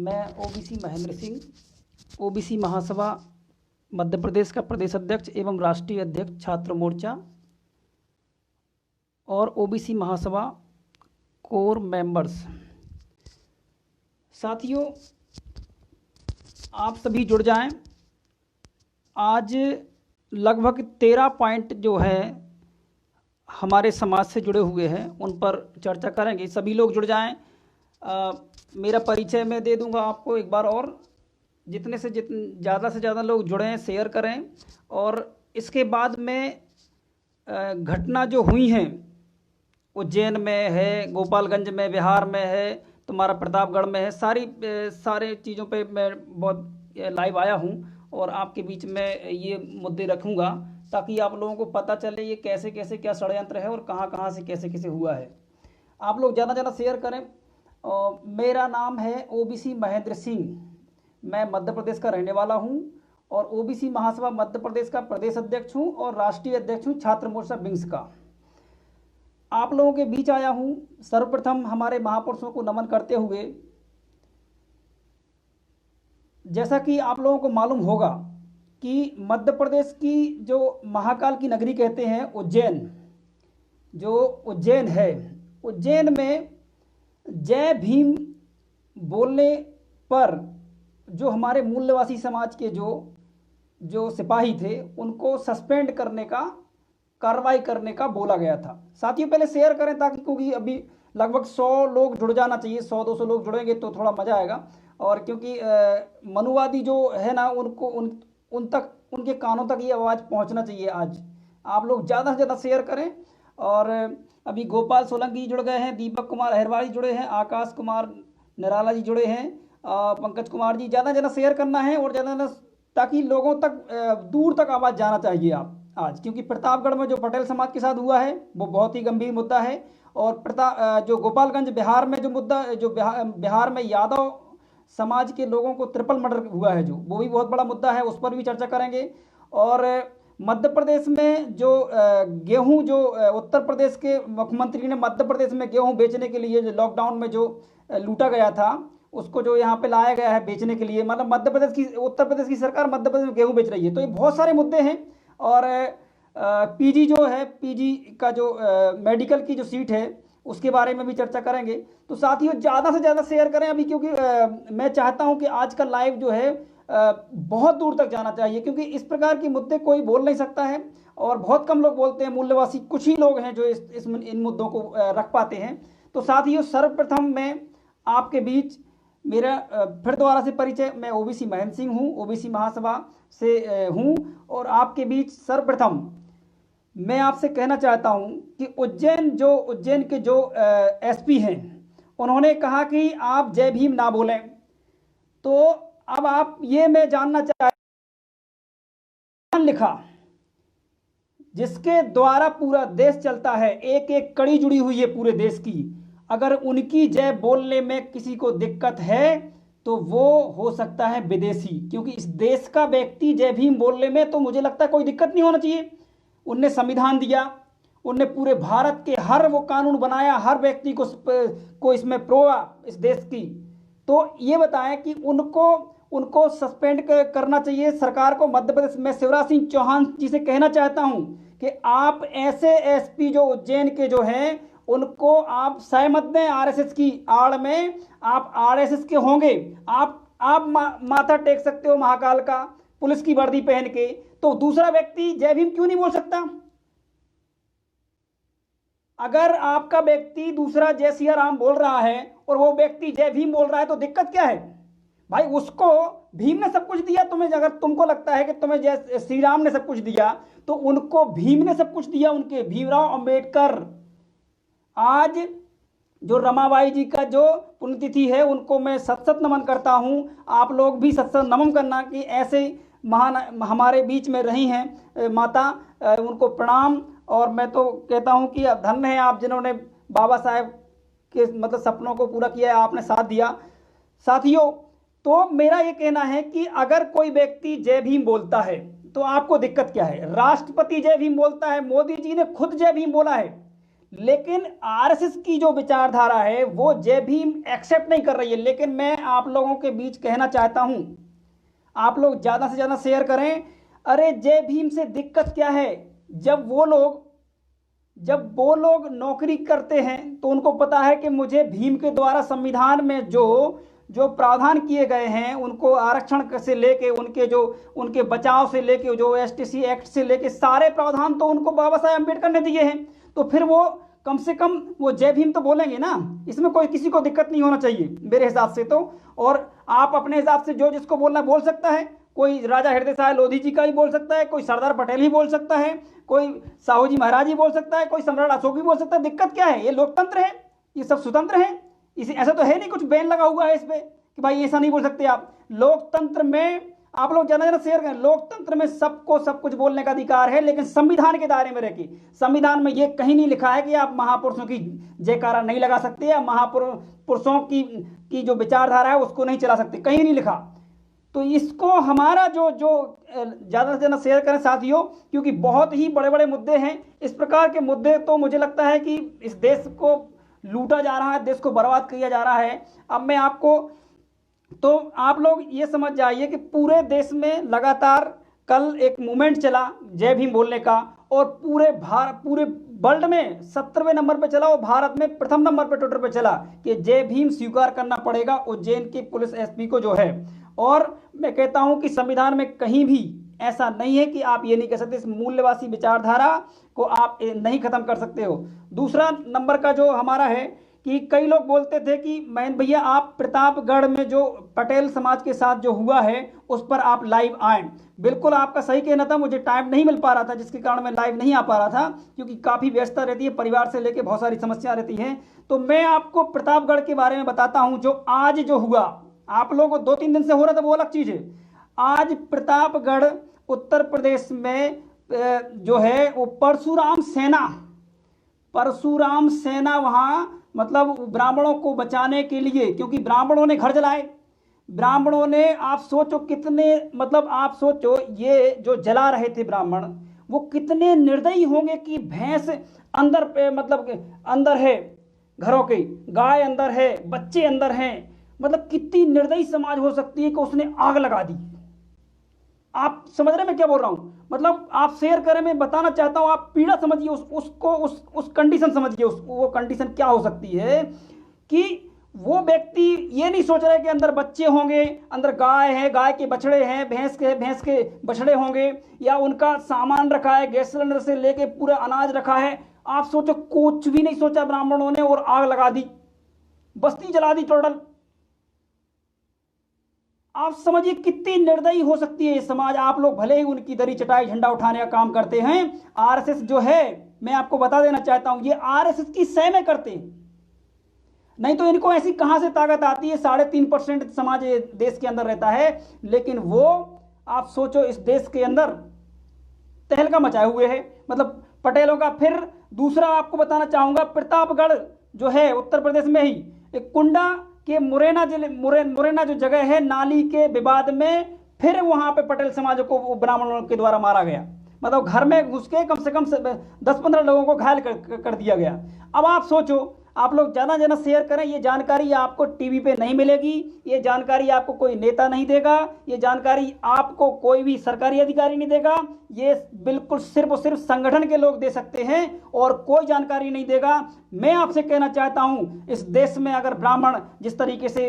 मैं OBC Mahendra Singh, OBC महासभा मध्य प्रदेश का प्रदेश अध्यक्ष एवं राष्ट्रीय अध्यक्ष छात्र मोर्चा और ओबीसी महासभा कोर मेंबर्स। साथियों, आप सभी जुड़ जाएं। आज लगभग 13 पॉइंट जो है हमारे समाज से जुड़े हुए हैं, उन पर चर्चा करेंगे। सभी लोग जुड़ जाएं। मेरा परिचय मैं दे दूंगा आपको एक बार और। जितने से ज़्यादा लोग जुड़ें, शेयर करें। और इसके बाद में घटना जो हुई हैं, उज्जैन में है, गोपालगंज में, बिहार में है, तुम्हारा प्रतापगढ़ में है, सारे चीज़ों पे मैं बहुत लाइव आया हूँ और आपके बीच में ये मुद्दे रखूँगा ताकि आप लोगों को पता चले ये कैसे कैसे क्या षड्यंत्र है और कहाँ कहाँ से कैसे कैसे हुआ है। आप लोग ज़्यादा शेयर करें। मेरा नाम है ओबीसी महेंद्र सिंह। मैं मध्य प्रदेश का रहने वाला हूं और ओबीसी महासभा मध्य प्रदेश का प्रदेश अध्यक्ष हूं और राष्ट्रीय अध्यक्ष हूं छात्र मोर्चा विंग्स का। आप लोगों के बीच आया हूं सर्वप्रथम हमारे महापुरुषों को नमन करते हुए। जैसा कि आप लोगों को मालूम होगा कि मध्य प्रदेश की जो महाकाल की नगरी कहते हैं उज्जैन, जो उज्जैन है, उज्जैन में जय भीम बोलने पर जो हमारे मूल्यवासी समाज के जो सिपाही थे उनको सस्पेंड करने का, कार्रवाई करने का बोला गया था। साथियों, पहले शेयर करें ताकि, क्योंकि अभी लगभग 100 लोग जुड़ जाना चाहिए। 100-200 लोग जुड़ेंगे तो थोड़ा मज़ा आएगा। और क्योंकि मनुवादी जो है ना, उनको उन तक, उनके कानों तक ये आवाज़ पहुंचना चाहिए। आज आप लोग ज़्यादा से ज़्यादा शेयर करें। और अभी गोपाल सोलंकी जुड़ गए हैं, दीपक कुमार अहिरवाड़ी जुड़े हैं, आकाश कुमार निराला जी जुड़े हैं, पंकज कुमार जी। ज़्यादा शेयर करना है और ज़्यादा, ताकि लोगों तक, दूर तक आवाज़ जाना चाहिए आप आज। क्योंकि प्रतापगढ़ में जो पटेल समाज के साथ हुआ है वो बहुत ही गंभीर मुद्दा है। और जो गोपालगंज बिहार में जो मुद्दा, जो बिहार में यादव समाज के लोगों को ट्रिपल मर्डर हुआ है, जो वो भी बहुत बड़ा मुद्दा है, उस पर भी चर्चा करेंगे। और मध्य प्रदेश में जो गेहूं, जो उत्तर प्रदेश के मुख्यमंत्री ने मध्य प्रदेश में गेहूं बेचने के लिए, जो लॉकडाउन में जो लूटा गया था, उसको जो यहाँ पे लाया गया है बेचने के लिए, मतलब मध्य प्रदेश की, उत्तर प्रदेश की सरकार मध्य प्रदेश में गेहूं बेच रही है। तो ये बहुत सारे मुद्दे हैं। और पीजी जो है, पीजी का जो मेडिकल की जो सीट है उसके बारे में भी चर्चा करेंगे। तो साथियों, ज़्यादा से ज़्यादा शेयर करें अभी, क्योंकि मैं चाहता हूँ कि आज का लाइव जो है बहुत दूर तक जाना चाहिए। क्योंकि इस प्रकार के मुद्दे कोई बोल नहीं सकता है और बहुत कम लोग बोलते हैं। मूल्यवासी कुछ ही लोग हैं जो इन मुद्दों को रख पाते हैं। तो साथियों, सर्वप्रथम मैं आपके बीच मेरा फिर दोबारा से परिचय, मैं ओबीसी महेंद्र सिंह हूँ, ओबीसी महासभा से हूँ। और आपके बीच सर्वप्रथम मैं आपसे कहना चाहता हूँ कि उज्जैन के जो एसपी हैं, उन्होंने कहा कि आप जय भीम ना बोलें। तो अब आप ये मैं जानना चाहता, लिखा जिसके द्वारा पूरा देश चलता है, एक एक कड़ी जुड़ी हुई है पूरे देश की, अगर उनकी जय बोलने में किसी को दिक्कत है तो वो हो सकता है विदेशी। क्योंकि इस देश का व्यक्ति जय भीम बोलने में तो मुझे लगता है कोई दिक्कत नहीं होना चाहिए। उनने संविधान दिया, उनने पूरे भारत के हर वो कानून बनाया, हर व्यक्ति को इसमें प्रोआ इस देश की। तो ये बताएं कि उनको सस्पेंड करना चाहिए सरकार को मध्य प्रदेश। मैं शिवराज सिंह चौहान जी से कहना चाहता हूं कि आप ऐसे एसपी जो उज्जैन के जो हैं, उनको आप सहमत दें। आरएसएस की आड़ में आप आरएसएस के होंगे, आप माथा टेक सकते हो महाकाल का पुलिस की वर्दी पहन के, तो दूसरा व्यक्ति जय भीम क्यों नहीं बोल सकता? अगर आपका व्यक्ति दूसरा जय सिया राम बोल रहा है और वो व्यक्ति जय भीम बोल रहा है तो दिक्कत क्या है भाई? उसको भीम ने सब कुछ दिया तुम्हें। अगर तुमको लगता है कि तुम्हें जय श्री राम ने सब कुछ दिया, तो उनको भीम ने सब कुछ दिया। उनके भीमराव अंबेडकर, आज जो रमाबाई जी का जो पुण्यतिथि है, उनको मैं सत नमन करता हूं। आप लोग भी सत नमन करना कि ऐसे महान हमारे बीच में रही हैं माता, उनको प्रणाम। और मैं तो कहता हूं कि धन्य है आप जिन्होंने बाबा साहेब के मतलब सपनों को पूरा किया है, आपने साथ दिया। साथियों, तो मेरा ये कहना है कि अगर कोई व्यक्ति जय भीम बोलता है तो आपको दिक्कत क्या है? राष्ट्रपति जय भीम बोलता है, मोदी जी ने खुद जय भीम बोला है, लेकिन आरएसएस की जो विचारधारा है वो जय भीम एक्सेप्ट नहीं कर रही है। लेकिन मैं आप लोगों के बीच कहना चाहता हूं, आप लोग ज़्यादा से ज़्यादा शेयर करें। अरे जय भीम से दिक्कत क्या है? जब वो लोग नौकरी करते हैं तो उनको पता है कि मुझे भीम के द्वारा संविधान में जो जो प्रावधान किए गए हैं, उनको आरक्षण से लेके उनके बचाव से लेके जो एसटीसी एक्ट से लेके सारे प्रावधान तो उनको बाबा साहेब अम्बेडकर ने दिए हैं। तो फिर वो कम से कम वो जय भीम तो बोलेंगे ना, इसमें कोई किसी को दिक्कत नहीं होना चाहिए मेरे हिसाब से तो। और आप अपने हिसाब से जो जिसको बोलना बोल सकता है, कोई राजा हृदय साय लोधी जी का ही बोल सकता है, कोई सरदार पटेल ही बोल सकता है, कोई साहू जी महाराज ही बोल सकता है, कोई सम्राट अशोक भी बोल सकता है। दिक्कत क्या है? ये लोकतंत्र है, ये सब स्वतंत्र है। इसे ऐसा तो है नहीं कुछ बैन लगा हुआ है इस पे कि भाई ऐसा नहीं बोल सकते आप। लोकतंत्र में आप लोग ज़्यादा ज़्यादा शेयर करें, लोकतंत्र में सबको सब कुछ बोलने का अधिकार है, लेकिन संविधान के दायरे में रह के। संविधान में ये कहीं नहीं लिखा है कि आप महापुरुषों की जयकारा नहीं लगा सकते या महापुरुषों की जो विचारधारा है उसको नहीं चला सकते, कहीं नहीं लिखा। तो इसको हमारा जो जो ज़्यादा से ज़्यादा शेयर करें साथियों, क्योंकि बहुत ही बड़े बड़े मुद्दे हैं। इस प्रकार के मुद्दे तो मुझे लगता है कि इस देश को लूटा जा रहा है, देश को बर्बाद किया जा रहा है। अब मैं आपको, तो आप लोग ये समझ जाइए कि पूरे देश में लगातार कल एक मूवमेंट चला जय भीम बोलने का, और पूरे वर्ल्ड में 17वें नंबर पे चला और भारत में प्रथम नंबर पे ट्विटर पे चला कि जय भीम स्वीकार करना पड़ेगा उज्जैन के पुलिस एसपी को जो है। और मैं कहता हूं कि संविधान में कहीं भी ऐसा नहीं है कि आप ये नहीं कह सकते, इस मूल्यवासी विचारधारा को आप नहीं खत्म कर सकते हो। दूसरा नंबर का जो हमारा है कि कई लोग बोलते थे कि मैं भैया आप प्रतापगढ़ में जो पटेल समाज के साथ जो हुआ है उस पर आप लाइव आए। बिल्कुल आपका सही कहना था, मुझे टाइम नहीं मिल पा रहा था जिसके कारण मैं लाइव नहीं आ पा रहा था, क्योंकि काफ़ी व्यस्तता रहती है, परिवार से लेकर बहुत सारी समस्या रहती हैं। तो मैं आपको प्रतापगढ़ के बारे में बताता हूँ जो आज जो हुआ। आप लोगों को 2-3 दिन से हो रहा था वो अलग चीज़ है। आज प्रतापगढ़ उत्तर प्रदेश में जो है वो परशुराम सेना वहाँ, मतलब ब्राह्मणों को बचाने के लिए, क्योंकि ब्राह्मणों ने घर जलाए, ब्राह्मणों ने, आप सोचो कितने, मतलब आप सोचो ये जो जला रहे थे ब्राह्मण वो कितने निर्दयी होंगे कि भैंस अंदर पे, मतलब अंदर है घरों के, गाय अंदर है, बच्चे अंदर हैं, मतलब कितनी निर्दयी समाज हो सकती है कि उसने आग लगा दी। आप समझ रहे मैं क्या बोल रहा हूं? मतलब आप शेयर करें, मैं बताना चाहता हूं, आप पीड़ा समझिए, उस कंडीशन समझिए, वो कंडीशन क्या हो सकती है कि वो व्यक्ति ये नहीं सोच रहे कि अंदर बच्चे होंगे, अंदर गाय है, गाय के बछड़े हैं, भैंस के बछड़े होंगे, या उनका सामान रखा है, गैस सिलेंडर से लेके पूरा अनाज रखा है। आप सोचो, कुछ भी नहीं सोचा ब्राह्मणों ने और आग लगा दी, बस्ती जला दी टोटल। आप समझिए कितनी निर्दयी हो सकती है ये समाज। आप लोग भले ही उनकी दरी चटाई झंडा उठाने का काम करते हैं, आरएसएस जो है, मैं आपको बता देना चाहता हूं, ये आरएसएस की सह में करते हैं, नहीं तो इनको ऐसी कहां से ताकत आती है। 3.5% समाज देश के अंदर रहता है, लेकिन वो आप सोचो इस देश के अंदर तहलका मचाए हुए है, मतलब पटेलों का। फिर दूसरा आपको बताना चाहूंगा, प्रतापगढ़ जो है उत्तर प्रदेश में ही, एक कुंडा के मुरैना जो जगह है, नाली के विवाद में फिर वहां पे पटेल समाज को ब्राह्मणों के द्वारा मारा गया, मतलब घर में घुस के कम से कम 10-15 लोगों को घायल कर दिया गया। अब आप सोचो, आप लोग ज़्यादा ज़्यादा शेयर करें। ये जानकारी आपको टीवी पे नहीं मिलेगी, ये जानकारी आपको कोई नेता नहीं देगा, ये जानकारी आपको कोई भी सरकारी अधिकारी नहीं देगा, ये बिल्कुल सिर्फ और सिर्फ संगठन के लोग दे सकते हैं और कोई जानकारी नहीं देगा। मैं आपसे कहना चाहता हूं, इस देश में अगर ब्राह्मण जिस तरीके से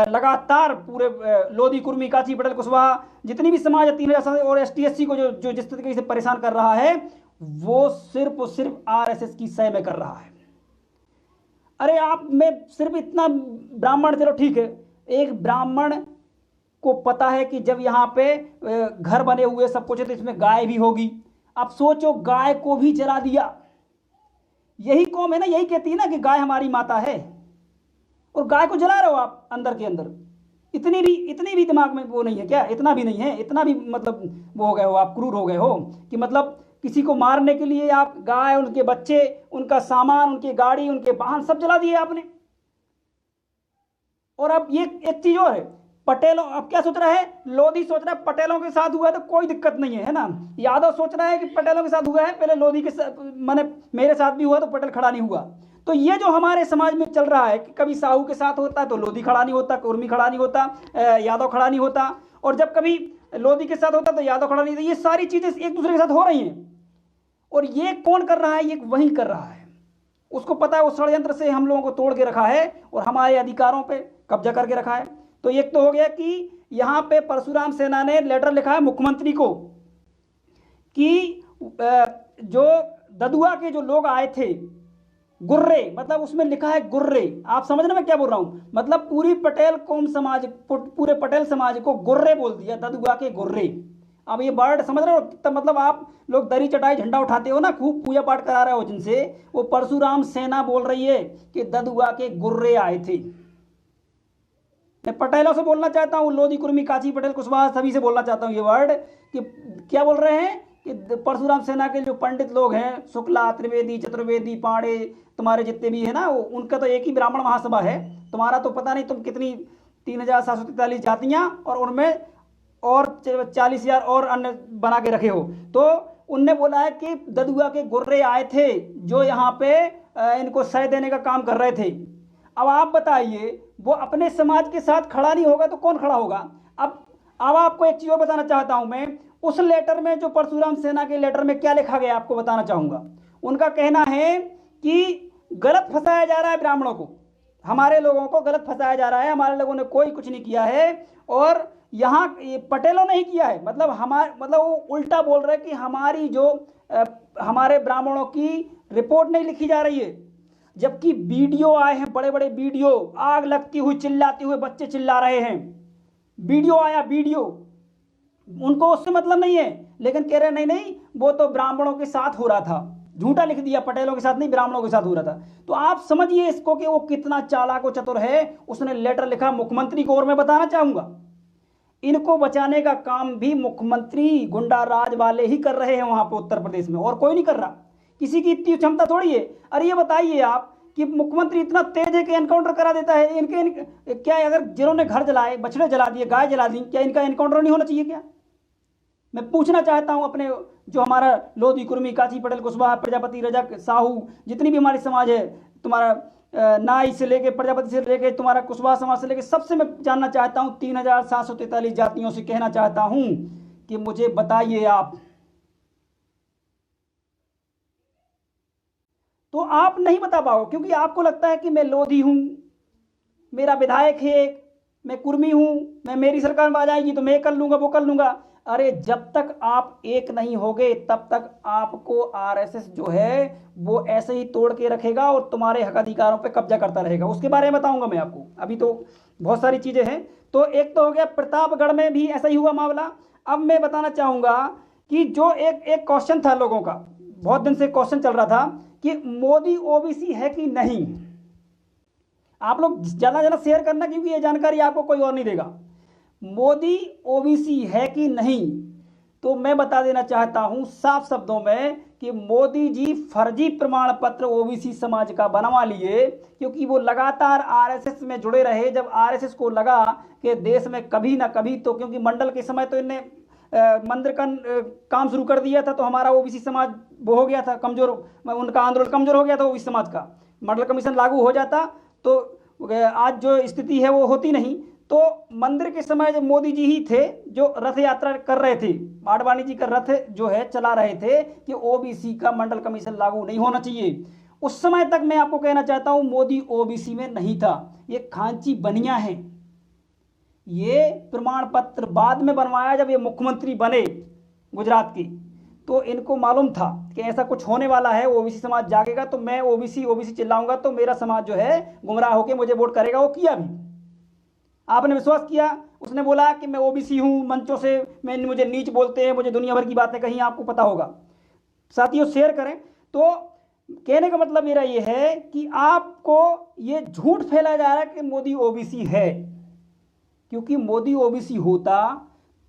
लगातार पूरे लोधी, कुर्मी, काची, पटेल, कुशवाहा, जितनी भी समाज है, 3000 और ST-SC को जो जिस तरीके से परेशान कर रहा है, वो सिर्फ और सिर्फ RSS की सह में कर रहा है। अरे आप, मैं सिर्फ इतना, ब्राह्मण चलो ठीक है, एक ब्राह्मण को पता है कि जब यहाँ पे घर बने हुए सब कुछ है तो इसमें गाय भी होगी। अब सोचो, गाय को भी जला दिया। यही कौम है ना, यही कहती है ना कि गाय हमारी माता है, और गाय को जला रहे हो आप अंदर के अंदर। इतनी भी दिमाग में वो नहीं है क्या? इतना भी नहीं है, इतना भी मतलब वो हो गए हो आप, क्रूर हो गए हो कि मतलब किसी को मारने के लिए आप गाय, उनके बच्चे, उनका सामान, उनकी गाड़ी, उनके वाहन सब जला दिए आपने। और अब ये एक चीज और है पटेलों, अब क्या सोच रहा है लोधी, सोच रहा है पटेलों के साथ हुआ है तो कोई दिक्कत नहीं है ना। यादव सोच रहा है कि पटेलों के साथ हुआ है, पहले लोधी के साथ, माने मेरे साथ भी हुआ तो पटेल खड़ा नहीं हुआ। तो ये जो हमारे समाज में चल रहा है कि कभी साहू के साथ होता है तो लोधी खड़ा नहीं होता, कुर्मी खड़ा नहीं होता, यादव खड़ा नहीं होता, और जब कभी लोधी के साथ होता तो यादव खड़ा नहीं होता। ये सारी चीजें एक दूसरे के साथ हो रही हैं, और ये कौन कर रहा है, ये वही कर रहा है। उसको पता है, वो षड्यंत्र से हम लोगों को तोड़ के रखा है और हमारे अधिकारों पे कब्जा करके रखा है। तो एक तो हो गया कि यहाँ पे परशुराम सेना ने लेटर लिखा है मुख्यमंत्री को कि जो ददुआ के जो लोग आए थे, गुर्रे, मतलब उसमें लिखा है गुर्रे, आप समझ रहे मैं क्या बोल रहा हूं, मतलब पूरी पटेल कौम समाज, पूरे पटेल समाज को गुर्रे बोल दिया, ददुआ के गुर्रे। अब ये वर्ड समझ रहे हो, तब मतलब आप लोग दरी चटाई झंडा उठाते हो ना, खूब पूजा पाठ करा रहे हो जिनसे, वो परशुराम सेना बोल रही है कि ददुआ के गुर्रे आए थे। मैं पटेलों से बोलना चाहता हूँ, लोधी, कुर्मी, काची, पटेल, कुशवाहा, सभी से बोलना चाहता हूँ ये वर्ड कि क्या बोल रहे हैं कि परशुराम सेना के जो पंडित लोग हैं, शुक्ला, त्रिवेदी, चतुर्वेदी, पांडे, तुम्हारे जितने भी है ना, उनका तो एक ही ब्राह्मण महासभा है। तुम्हारा तो पता नहीं तुम कितनी 3743 जातियां और उनमें और 40,000 और अन्य बना के रखे हो। तो उनने बोला है कि ददुआ के गुर्रे आए थे जो यहाँ पे इनको सह देने का काम कर रहे थे। अब आप बताइए, वो अपने समाज के साथ खड़ा नहीं होगा तो कौन खड़ा होगा? अब आपको एक चीज और बताना चाहता हूं मैं, उस लेटर में, जो परशुराम सेना के लेटर में क्या लिखा गया आपको बताना चाहूंगा। उनका कहना है कि गलत फंसाया जा रहा है ब्राह्मणों को, हमारे लोगों को गलत फंसाया जा रहा है, हमारे लोगों ने कोई कुछ नहीं किया है, और यहाँ पटेलों ने ही किया है। मतलब वो उल्टा बोल रहे हैं कि हमारी जो हमारे ब्राह्मणों की रिपोर्ट नहीं लिखी जा रही है, जबकि वीडियो आए हैं, बड़े बड़े वीडियो, आग लगती हुई, चिल्लाते हुए बच्चे चिल्ला रहे हैं, वीडियो आया, वीडियो, उनको उससे मतलब नहीं है, लेकिन कह रहे नहीं नहीं वो तो ब्राह्मणों के साथ हो रहा था, झूठा लिख दिया, पटेलों के साथ नहीं ब्राह्मणों के साथ हो रहा था। तो आप समझिए इसको कि वो कितना चालाक और चतुर है। उसने लेटर लिखा मुख्यमंत्री को, और मैं बताना चाहूंगा इनको बचाने का काम भी मुख्यमंत्री गुंडा राज वाले ही कर रहे हैं वहां पर उत्तर प्रदेश में, और कोई नहीं कर रहा, किसी की इतनी क्षमता थोड़ी है। अरे ये बताइए आप कि मुख्यमंत्री इतना तेज है कि एनकाउंटर करा देता है। इनके क्या, अगर जिन्होंने घर जलाए, बछड़े जला दिए, गाय जला दी, क्या इनका एनकाउंटर नहीं होना चाहिए क्या? मैं पूछना चाहता हूं अपने, जो हमारा लोधी, कुर्मी, काची, पटेल, कुशवाहा, प्रजापति, रजक, साहू, जितनी भी हमारी समाज है, तुम्हारा नाई से लेके, प्रजापति से लेके, तुम्हारा कुशवाहा समाज से लेके, सबसे मैं जानना चाहता हूं, 3743 जातियों से कहना चाहता हूं कि मुझे बताइए आप। तो आप नहीं बता पाओ, क्योंकि आपको लगता है कि मैं लोधी हूं, मेरा विधायक है एक, मैं कुर्मी हूं, मैं, मेरी सरकार में आ जाएगी तो मैं कर लूंगा, वो कर लूंगा। अरे जब तक आप एक नहीं होगे तब तक आपको आरएसएस जो है वो ऐसे ही तोड़ के रखेगा और तुम्हारे हक अधिकारों पे कब्जा करता रहेगा। उसके बारे में बताऊंगा मैं आपको, अभी तो बहुत सारी चीजें हैं। तो एक तो हो गया, प्रतापगढ़ में भी ऐसा ही हुआ मामला। अब मैं बताना चाहूंगा कि जो एक क्वेश्चन था लोगों का, बहुत दिन से क्वेश्चन चल रहा था कि मोदी ओबीसी है कि नहीं। आप लोग ज्यादा ज्यादा शेयर करना, क्योंकि ये जानकारी आपको कोई और नहीं देगा। मोदी ओबीसी है कि नहीं, तो मैं बता देना चाहता हूं साफ शब्दों में कि मोदी जी फर्जी प्रमाण पत्र ओबीसी समाज का बनवा लिए, क्योंकि वो लगातार आरएसएस में जुड़े रहे। जब आरएसएस को लगा कि देश में कभी ना कभी तो, क्योंकि मंडल के समय तो इनने मंदिर का काम शुरू कर दिया था, तो हमारा ओबीसी समाज वो हो गया था कमजोर, उनका आंदोलन कमजोर हो गया था ओबीसी समाज का। मंडल कमीशन लागू हो जाता तो आज जो स्थिति है वो होती नहीं। तो मंदिर के समय जब मोदी जी ही थे जो रथ यात्रा कर रहे थे, आडवाणी जी का रथ जो है चला रहे थे कि ओबीसी का मंडल कमीशन लागू नहीं होना चाहिए। उस समय तक मैं आपको कहना चाहता हूं मोदी ओबीसी में नहीं था। ये खांची बनिया है, ये प्रमाण पत्र बाद में बनवाया जब ये मुख्यमंत्री बने गुजरात की, तो इनको मालूम था कि ऐसा कुछ होने वाला है, ओबीसी समाज जागेगा तो मैं ओबीसी ओबीसी चिल्लाऊंगा तो मेरा समाज जो है गुमराह होकर मुझे वोट करेगा। वो किया भी, आपने विश्वास किया। उसने बोला कि मैं ओबीसी हूं, मंचों से मुझे नीच बोलते हैं, मुझे दुनिया भर की बातें कहीं, आपको पता होगा। साथियों शेयर करें। तो कहने का मतलब मेरा ये है कि आपको ये झूठ फैलाया जा रहा है कि मोदी ओबीसी है, क्योंकि मोदी ओबीसी होता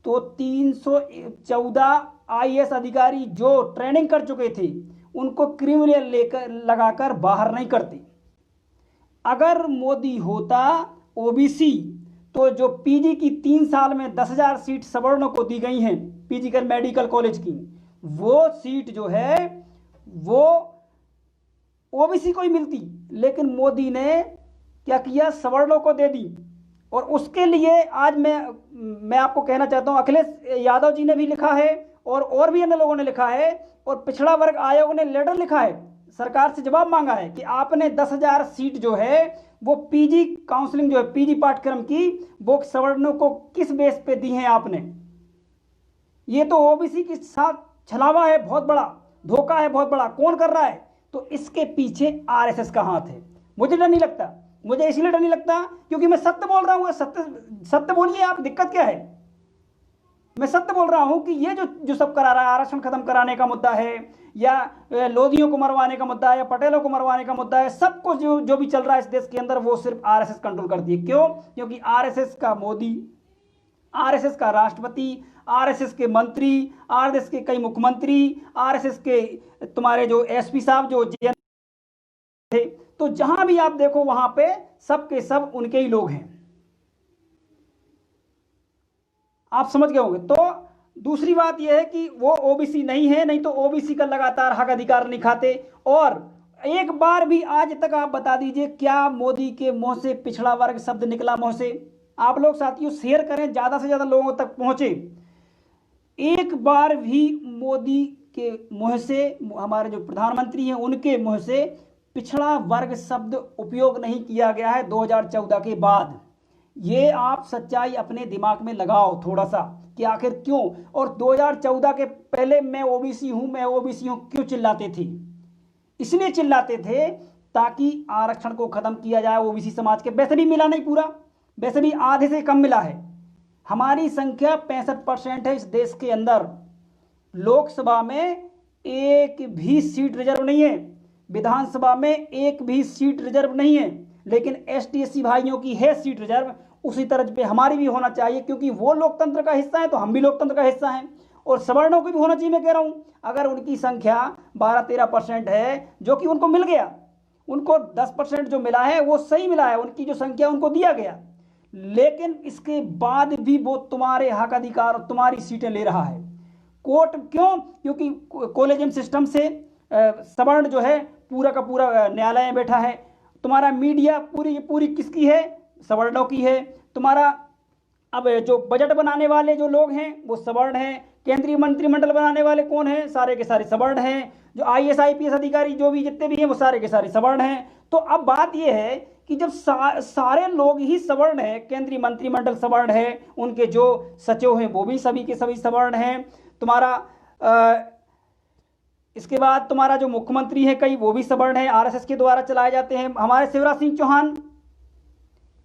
तो 314 आईएएस अधिकारी जो ट्रेनिंग कर चुके थे उनको क्रिमिनल लेकर लगाकर बाहर नहीं करते। अगर मोदी होता ओबीसी तो जो पीजी की 3 साल में 10,000 सीट सवर्णों को दी गई हैं, पीजी कर मेडिकल कॉलेज की, वो सीट जो है वो ओबीसी को ही मिलती, लेकिन मोदी ने क्या किया, सवर्णों को दे दी। और उसके लिए आज मैं आपको कहना चाहता हूं, अखिलेश यादव जी ने भी लिखा है और भी अन्य लोगों ने लिखा है, और पिछड़ा वर्ग आयोग ने लेटर लिखा है, सरकार से जवाब मांगा है कि आपने 10,000 सीट जो है वो पीजी काउंसलिंग जो है पीजी पाठ्यक्रम की, वो सवर्णों को किस बेस पे दी हैं आपने। ये तो ओबीसी के साथ छलावा है, बहुत बड़ा धोखा है, बहुत बड़ा। कौन कर रहा है? तो इसके पीछे आरएसएस का हाथ है। मुझे डर नहीं लगता, मुझे इसलिए डर नहीं लगता क्योंकि मैं सत्य बोल रहा हूं। सत्य बोलिए आप, दिक्कत क्या है? मैं सत्य बोल रहा हूं कि ये जो सब करा रहा है, आरक्षण खत्म कराने का मुद्दा है, या लोधियों को मरवाने का मुद्दा है, या पटेलों को मरवाने का मुद्दा है, सब कुछ जो भी चल रहा है इस देश के अंदर, वो सिर्फ आरएसएस कंट्रोल करती है। क्यों? क्योंकि आरएसएस का मोदी, आरएसएस का राष्ट्रपति, आरएसएस के मंत्री, आरएसएस के कई मुख्यमंत्री, आरएसएस के तुम्हारे जो एसपी साहब जो थे, तो जहां भी आप देखो वहां पे सब के सब उनके ही लोग हैं। आप समझ गए होंगे। तो दूसरी बात यह है कि वो ओबीसी नहीं है, नहीं तो ओबीसी का लगातार हक अधिकार नहीं खाते। और एक बार भी आज तक आप बता दीजिए क्या मोदी के मुंह से पिछड़ा वर्ग शब्द निकला मुंह से? आप लोग साथियों शेयर करें, ज्यादा से ज्यादा लोगों तक पहुंचे। एक बार भी मोदी के मुंह से, हमारे जो प्रधानमंत्री हैं उनके मुंह से पिछड़ा वर्ग शब्द उपयोग नहीं किया गया है 2014 के बाद। ये आप सच्चाई अपने दिमाग में लगाओ थोड़ा सा कि आखिर क्यों। और 2014 के पहले मैं ओबीसी हूं, मैं ओबीसी हूं क्यों चिल्लाते थे? इसलिए चिल्लाते थे ताकि आरक्षण को खत्म किया जाए ओबीसी समाज के। वैसे भी मिला नहीं पूरा, वैसे भी आधे से कम मिला है। हमारी संख्या 65% है इस देश के अंदर। लोकसभा में एक भी सीट रिजर्व नहीं है, विधानसभा में एक भी सीट रिजर्व नहीं है, लेकिन एसटी एससी भाइयों की है सीट रिजर्व। उसी तरह पे हमारी भी होना चाहिए, क्योंकि वो लोकतंत्र का हिस्सा है तो हम भी लोकतंत्र का हिस्सा हैं। और सवर्णों की भी होना चाहिए। मैं कह रहा हूं अगर उनकी संख्या 12-13% है, जो कि उनको मिल गया, उनको 10% जो मिला है वो सही मिला है, उनकी जो संख्या उनको दिया गया, लेकिन इसके बाद भी वो तुम्हारे हक अधिकार और तुम्हारी सीटें ले रहा है। कोर्ट क्यों? क्योंकि कॉलेजियम सिस्टम से सवर्ण जो है पूरा का पूरा न्यायालय में बैठा है। तुम्हारा मीडिया पूरी किसकी है? सवर्णों की है। तुम्हारा अब जो बजट बनाने वाले जो लोग हैं वो सवर्ण हैं। केंद्रीय मंत्रिमंडल बनाने वाले कौन हैं? सारे के सारे सवर्ण हैं। जो आईएएस आईपीएस अधिकारी जो भी जितने भी हैं वो सारे के सारे सवर्ण हैं। तो अब बात यह है कि जब सारे लोग ही सवर्ण हैं, केंद्रीय मंत्रिमंडल सवर्ण है, उनके जो सचिव हैं वो भी सभी के सभी सवर्ण हैं। तुम्हारा इसके बाद तुम्हारा जो मुख्यमंत्री है कई, वो भी सवर्ण है, आरएसएस के द्वारा चलाए जाते हैं। हमारे शिवराज सिंह चौहान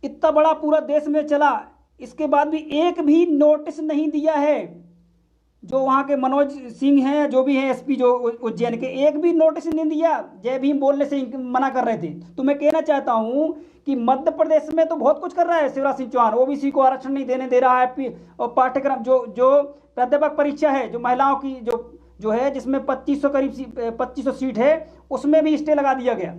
इतना बड़ा पूरा देश में चला, इसके बाद भी एक भी नोटिस नहीं दिया है। जो वहाँ के मनोज सिंह हैं, जो भी हैं एसपी जो उज्जैन के, एक भी नोटिस नहीं दिया। जय भीम बोलने से मना कर रहे थे। तो मैं कहना चाहता हूँ कि मध्य प्रदेश में तो बहुत कुछ कर रहा है शिवराज सिंह चौहान। ओबीसी को आरक्षण नहीं देने दे रहा है। और पाठ्यक्रम जो प्राध्यापक परीक्षा है, जो महिलाओं की जो है, जिसमें 2500 करीब 2500 सीट है, उसमें भी स्टे लगा दिया गया।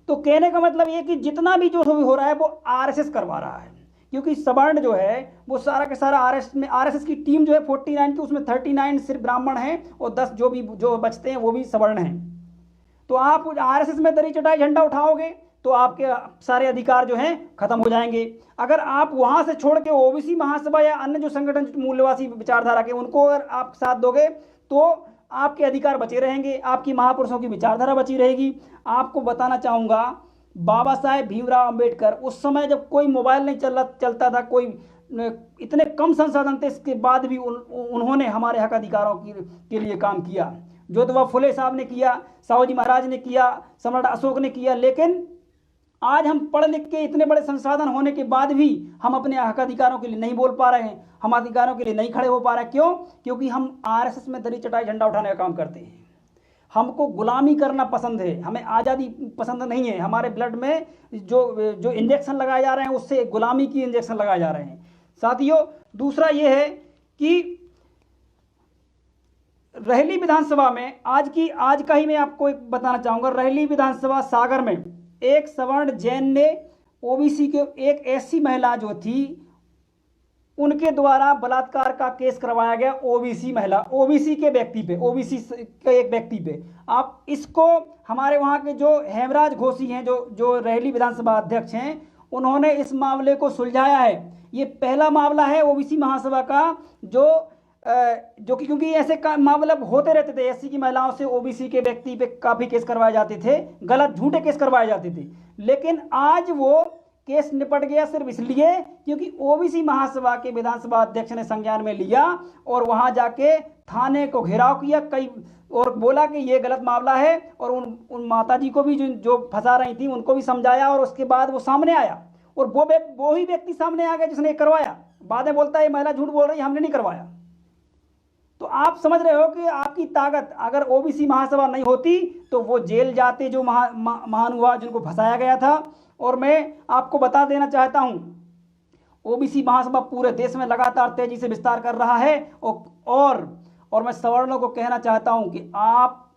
तो कहने का मतलब ये कि जितना भी जो हो रहा है वो आरएसएस करवा रहा है, क्योंकि सवर्ण जो है वो सारा का सारा आरएसएस की टीम जो है 49 की, उसमें 39 सिर्फ ब्राह्मण हैं और 10 जो बचते हैं वो भी सवर्ण हैं। तो आप आरएसएस में दरी चटाई झंडा उठाओगे तो आपके सारे अधिकार जो हैं खत्म हो जाएंगे। अगर आप वहां से छोड़ के ओबीसी महासभा या अन्य जो संगठन मूल्यवासी विचारधारा के, उनको अगर आप साथ दोगे तो आपके अधिकार बचे रहेंगे, आपकी महापुरुषों की विचारधारा बची रहेगी। आपको बताना चाहूँगा, बाबा साहेब भीमराव अंबेडकर, उस समय जब कोई मोबाइल नहीं चलता था, कोई इतने कम संसाधन थे, इसके बाद भी उन्होंने हमारे हक अधिकारों के लिए काम किया। ज्योतिबा फुले साहब ने किया, साहूजी महाराज ने किया, सम्राट अशोक ने किया। लेकिन आज हम पढ़ लिख के इतने बड़े संसाधन होने के बाद भी हम अपने हक अधिकारों के लिए नहीं बोल पा रहे हैं, हम अधिकारों के लिए नहीं खड़े हो पा रहे हैं। क्यों? क्योंकि हम आरएसएस में दरी चटाई झंडा उठाने का काम करते हैं। हमको गुलामी करना पसंद है, हमें आज़ादी पसंद नहीं है। हमारे ब्लड में जो इंजेक्शन लगाए जा रहे हैं उससे गुलामी की इंजेक्शन लगाए जा रहे हैं। साथियों, दूसरा ये है कि रहली विधानसभा में आज का ही मैं आपको एक बताना चाहूँगा। रहली विधानसभा सागर में एक सवर्ण जैन ने ओबीसी के एक ऐसी महिला जो थी उनके द्वारा बलात्कार का केस करवाया गया ओबीसी महिला, ओबीसी के व्यक्ति पे, ओबीसी के एक व्यक्ति पे। आप इसको हमारे वहाँ के जो हेमराज घोसी हैं, जो जो रेहली विधानसभा अध्यक्ष हैं, उन्होंने इस मामले को सुलझाया है। ये पहला मामला है ओबीसी महासभा का जो कि, क्योंकि ऐसे मामले होते रहते थे, एससी की महिलाओं से ओबीसी के व्यक्ति पे काफ़ी केस करवाए जाते थे, गलत झूठे केस करवाए जाते थे। लेकिन आज वो केस निपट गया सिर्फ इसलिए क्योंकि ओबीसी महासभा के विधानसभा अध्यक्ष ने संज्ञान में लिया और वहां जाके थाने को घेराव किया कई और बोला कि ये गलत मामला है, और उन माताजी को भी जो फंसा रही थी उनको भी समझाया, और उसके बाद वो सामने आया और वो ही व्यक्ति सामने आ गया जिसने करवाया। बाद में बोलता है महिला झूठ बोल रही, हमने नहीं करवाया। तो आप समझ रहे हो कि आपकी ताकत, अगर ओबीसी महासभा नहीं होती तो वो जेल जाते जो महानुभाव जिनको फंसाया गया था। और मैं आपको बता देना चाहता हूं, ओबीसी महासभा पूरे देश में लगातार तेजी से विस्तार कर रहा है, और मैं सवर्णों को कहना चाहता हूं कि आप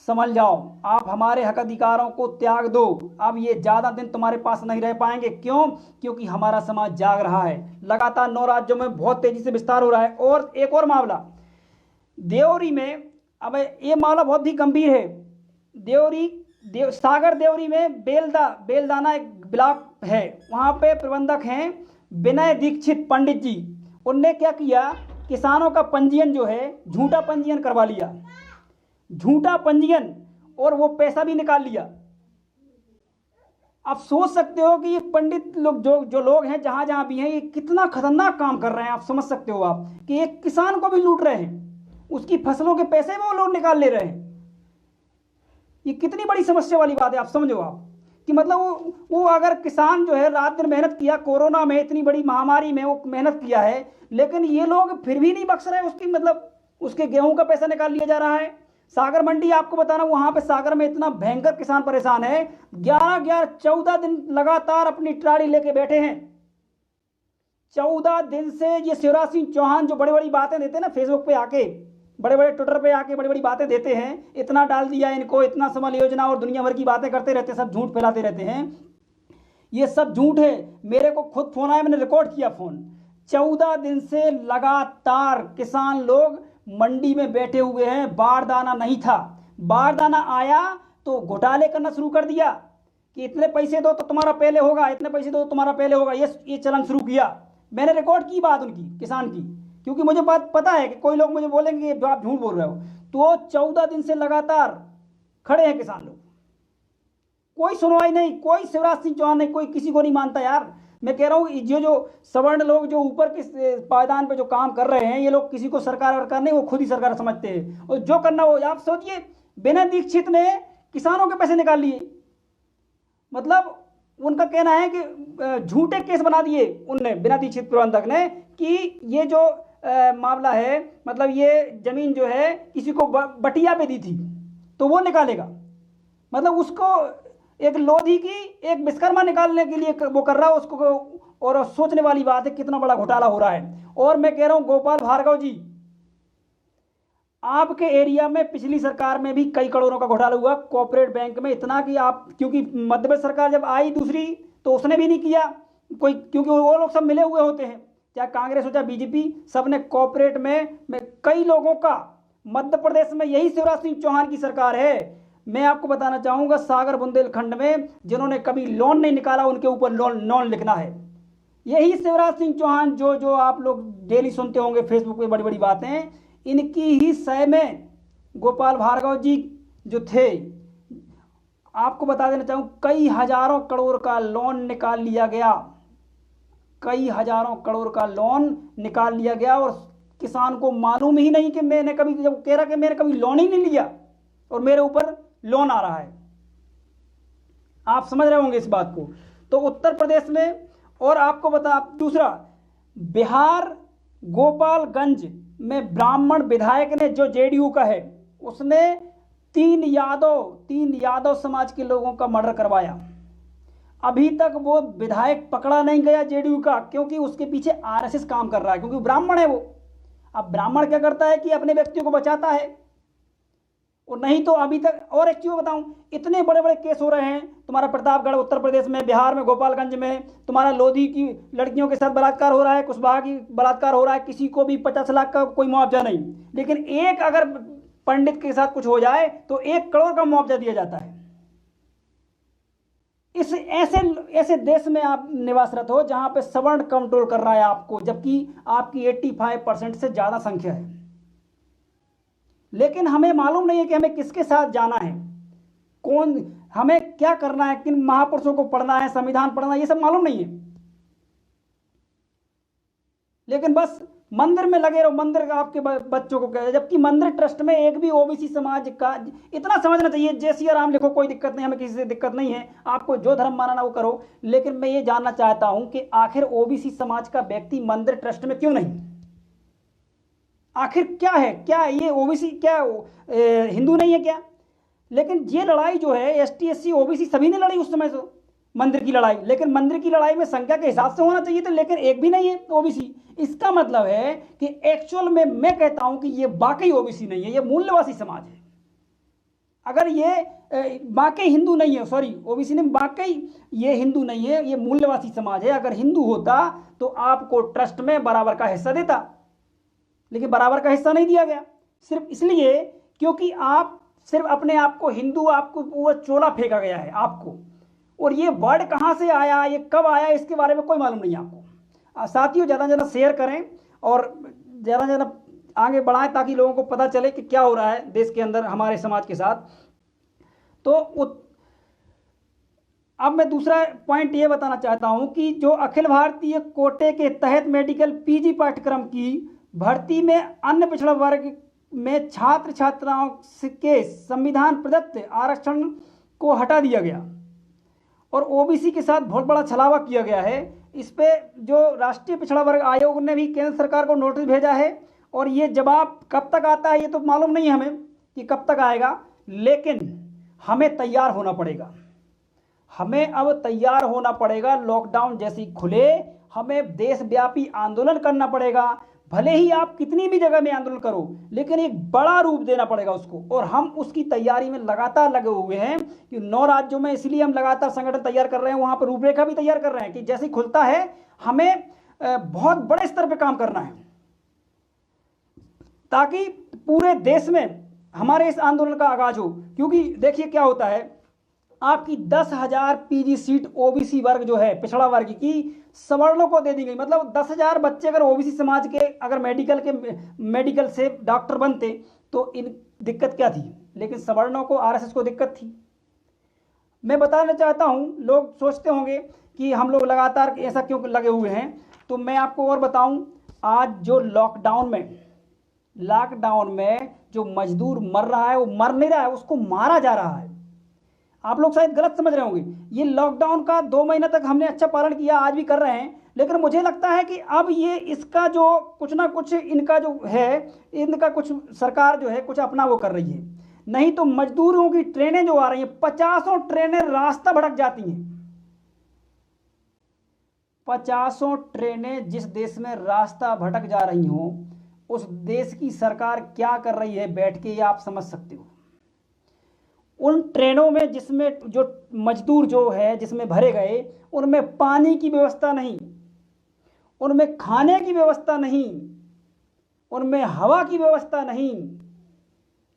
समझ जाओ, आप हमारे हक अधिकारों को त्याग दो। अब ये ज़्यादा दिन तुम्हारे पास नहीं रह पाएंगे। क्यों? क्योंकि हमारा समाज जाग रहा है। लगातार 9 राज्यों में बहुत तेजी से विस्तार हो रहा है। और एक और मामला देवरी में, अब ये मामला बहुत ही गंभीर है। सागर देवरी में बेलदाना एक ब्लॉक है, वहाँ पे प्रबंधक हैं विनय दीक्षित पंडित जी। उनने क्या किया, किसानों का पंजीयन जो है झूठा पंजीयन करवा लिया, झूठा पंजीयन, और वो पैसा भी निकाल लिया। आप सोच सकते हो कि ये पंडित लोग जो लोग हैं जहाँ जहाँ भी हैं, ये कितना खतरनाक काम कर रहे हैं। आप समझ सकते हो आप कि एक किसान को भी लूट रहे हैं, उसकी फसलों के पैसे वो लोग निकाल ले रहे हैं। ये कितनी बड़ी समस्या वाली बात है। आप समझो आप कि मतलब वो अगर किसान जो है रात दिन मेहनत किया, कोरोना में इतनी बड़ी महामारी में वो मेहनत किया है, लेकिन ये लोग फिर भी नहीं बख्श रहे, उसकी मतलब उसके गेहूं का पैसा निकाल लिया जा रहा है। सागर मंडी आपको बताना, वहां पे सागर में इतना भयंकर किसान परेशान है, 14 दिन लगातार अपनी ट्राली लेके बैठे हैं। 14 दिन से ये शिवराज सिंह चौहान जो बड़ी बड़ी बातें देते हैं ना, फेसबुक पे आके, बड़े बड़े ट्विटर पे आके बड़ी बड़ी बातें देते हैं, इतना डाल दिया इनको, इतना समल योजना और दुनिया भर की बातें करते रहते हैं, सब झूठ फैलाते रहते हैं। ये सब झूठ है। मेरे को खुद फोन आया, मैंने रिकॉर्ड किया फोन। 14 दिन से लगातार किसान लोग मंडी में बैठे हुए हैं। बारदाना नहीं था, बारदाना आया तो घोटाले करना शुरू कर दिया कि इतने पैसे दो तो तुम्हारा पहले होगा, इतने पैसे दो तो तुम्हारा पहले होगा। ये चलन शुरू किया। मैंने रिकॉर्ड की बात उनकी, किसान की, क्योंकि मुझे बात पता है कि कोई लोग मुझे बोलेंगे कि आप झूठ बोल रहे हो। तो 14 दिन से लगातार खड़े हैं किसान लोग, कोई सुनवाई नहीं, कोई शिवराज सिंह चौहान नहीं, कोई किसी को नहीं मानता यार। मैं कह रहा हूँ जो सवर्ण लोग जो ऊपर के पायदान पे जो काम कर रहे हैं, ये लोग किसी को सरकार वरकार नहीं, वो खुद ही सरकार समझते हैं, और जो करना वो। आप सोचिए, विनय दीक्षित ने किसानों के पैसे निकाल लिए। मतलब उनका कहना है कि झूठे केस बना दिए उनने, विनय दीक्षित प्रबंधक ने, कि ये जो मामला है, मतलब ये जमीन जो है किसी को बटिया पे दी थी तो वो निकालेगा। मतलब उसको एक लोधी की एक विश्वकर्मा निकालने के लिए वो कर रहा है उसको। और सोचने वाली बात है कितना बड़ा घोटाला हो रहा है। और मैं कह रहा हूं गोपाल भार्गव जी, आपके एरिया में पिछली सरकार में भी कई करोड़ों का घोटाला हुआ कोऑपरेटिव बैंक में, इतना कि आप, क्योंकि मध्य प्रदेश सरकार जब आई दूसरी तो उसने भी नहीं किया कोई, क्योंकि वो लोग सब मिले हुए होते हैं, चाहे कांग्रेस हो चाहे बीजेपी, सबने कॉर्पोरेट में कई लोगों का। मध्य प्रदेश में यही शिवराज सिंह चौहान की सरकार है। मैं आपको बताना चाहूंगा, सागर बुंदेलखंड में जिन्होंने कभी लोन नहीं निकाला उनके ऊपर लोन लिखना है। यही शिवराज सिंह चौहान जो आप लोग डेली सुनते होंगे फेसबुक पे बड़ी बड़ी बातें, इनकी ही सह में गोपाल भार्गव जी जो थे। आपको बता देना चाहूँ, कई हजारों करोड़ का लोन निकाल लिया गया, कई हजारों करोड़ का लोन निकाल लिया गया, और किसान को मालूम ही नहीं कि मैंने कभी, जब कह रहा कि मैंने कभी लोन ही नहीं लिया और मेरे ऊपर लोन आ रहा है। आप समझ रहे होंगे इस बात को। तो उत्तर प्रदेश में, और आपको बता दूसरा, बिहार गोपालगंज में ब्राह्मण विधायक ने, जो जेडीयू का है, उसने 3 यादव समाज के लोगों का मर्डर करवाया। अभी तक वो विधायक पकड़ा नहीं गया जेडीयू का, क्योंकि उसके पीछे आरएसएस काम कर रहा है, क्योंकि ब्राह्मण है वो। अब ब्राह्मण क्या करता है कि अपने व्यक्तियों को बचाता है, और नहीं तो अभी तक, और एक चीज़ बताऊं, इतने बड़े बड़े केस हो रहे हैं, तुम्हारा प्रतापगढ़ उत्तर प्रदेश में, बिहार में गोपालगंज में, तुम्हारा लोधी की लड़कियों के साथ बलात्कार हो रहा है, कुशवाहा की बलात्कार हो रहा है, किसी को भी 50 लाख का कोई मुआवजा नहीं। लेकिन एक अगर पंडित के साथ कुछ हो जाए तो 1 करोड़ का मुआवजा दिया जाता है। इस ऐसे ऐसे देश में आप निवासरत हो जहां पे सवर्ण कंट्रोल कर रहा है आपको, जबकि आपकी 85% से ज्यादा संख्या है। लेकिन हमें मालूम नहीं है कि हमें किसके साथ जाना है, कौन, हमें क्या करना है, किन महापुरुषों को पढ़ना है, संविधान पढ़ना है, ये सब मालूम नहीं है। लेकिन बस मंदिर में लगे रहो, मंदिर का आपके बच्चों को कहे, जबकि मंदिर ट्रस्ट में एक भी ओबीसी समाज का, इतना समझना चाहिए, जय सिया राम लिखो, कोई दिक्कत नहीं, हमें किसी से दिक्कत नहीं है, आपको जो धर्म मानना वो करो। लेकिन मैं ये जानना चाहता हूं कि आखिर ओबीसी समाज का व्यक्ति मंदिर ट्रस्ट में क्यों नहीं? आखिर क्या है, क्या ये ओबीसी क्या हिंदू नहीं है क्या? लेकिन ये लड़ाई जो है एसटी एससी ओबीसी सभी ने लड़ी उस समय से, मंदिर की लड़ाई। लेकिन मंदिर की लड़ाई में संख्या के हिसाब से होना चाहिए था, लेकिन एक भी नहीं है ओबीसी। इसका मतलब है कि एक्चुअल में मैं कहता हूं कि ये वाकई ओबीसी नहीं है, ये मूल्यवासी समाज है। अगर ये वाकई हिंदू नहीं है, सॉरी ओबीसी नहीं, वाकई ये हिंदू नहीं है, ये मूल्यवासी समाज है। अगर हिंदू होता तो आपको ट्रस्ट में बराबर का हिस्सा देता, लेकिन बराबर का हिस्सा नहीं दिया गया, सिर्फ इसलिए क्योंकि आप सिर्फ अपने आप को हिंदू, आपको वो चोला फेंका गया है आपको। और ये वर्ड कहाँ से आया, ये कब आया, इसके बारे में कोई मालूम नहीं है आपको। साथियों, ज़्यादा से ज़्यादा शेयर करें और ज़्यादा से ज़्यादा आगे बढ़ाएं ताकि लोगों को पता चले कि क्या हो रहा है देश के अंदर हमारे समाज के साथ। तो अब मैं दूसरा पॉइंट ये बताना चाहता हूं कि जो अखिल भारतीय कोटे के तहत मेडिकल पीजी पाठ्यक्रम की भर्ती में अन्य पिछड़ा वर्ग में छात्र छात्राओं के संविधान प्रदत्त आरक्षण को हटा दिया गया और ओबीसी के साथ बहुत बड़ा छलावा किया गया है। इस पे जो राष्ट्रीय पिछड़ा वर्ग आयोग ने भी केंद्र सरकार को नोटिस भेजा है और ये जवाब कब तक आता है ये तो मालूम नहीं है हमें कि कब तक आएगा, लेकिन हमें तैयार होना पड़ेगा। हमें अब तैयार होना पड़ेगा। लॉकडाउन जैसे ही खुले हमें देशव्यापी आंदोलन करना पड़ेगा। भले ही आप कितनी भी जगह में आंदोलन करो, लेकिन एक बड़ा रूप देना पड़ेगा उसको, और हम उसकी तैयारी में लगातार लगे हुए हैं कि 9 राज्यों में, इसलिए हम लगातार संगठन तैयार कर रहे हैं, वहां पर रूपरेखा भी तैयार कर रहे हैं कि जैसे ही खुलता है हमें बहुत बड़े स्तर पर काम करना है ताकि पूरे देश में हमारे इस आंदोलन का आगाज हो। क्योंकि देखिए क्या होता है, आपकी 10,000 पीजी सीट ओबीसी वर्ग जो है, पिछड़ा वर्ग की, सवर्णों को दे दी गई। मतलब 10,000 बच्चे अगर ओबीसी समाज के अगर मेडिकल से डॉक्टर बनते तो इन दिक्कत क्या थी, लेकिन सवर्णों को, आरएसएस को दिक्कत थी। मैं बताना चाहता हूं, लोग सोचते होंगे कि हम लोग लगातार ऐसा क्यों लगे हुए हैं, तो मैं आपको और बताऊं, आज जो लॉकडाउन में जो मजदूर मर रहा है वो मर नहीं रहा है, उसको मारा जा रहा है। आप लोग शायद गलत समझ रहे होंगे। ये लॉकडाउन का 2 महीना तक हमने अच्छा पालन किया, आज भी कर रहे हैं, लेकिन मुझे लगता है कि अब ये इसका जो कुछ ना कुछ इनका जो है, इनका कुछ सरकार जो है कुछ अपना वो कर रही है। नहीं तो मजदूरों की ट्रेनें जो आ रही हैं, 50 ट्रेनें रास्ता भटक जाती हैं। 50 ट्रेनें जिस देश में रास्ता भटक जा रही हों, उस देश की सरकार क्या कर रही है बैठ के, ये आप समझ सकते हो। उन ट्रेनों में जिसमें जो मजदूर जो है जिसमें भरे गए, उनमें पानी की व्यवस्था नहीं, उनमें खाने की व्यवस्था नहीं, उनमें हवा की व्यवस्था नहीं,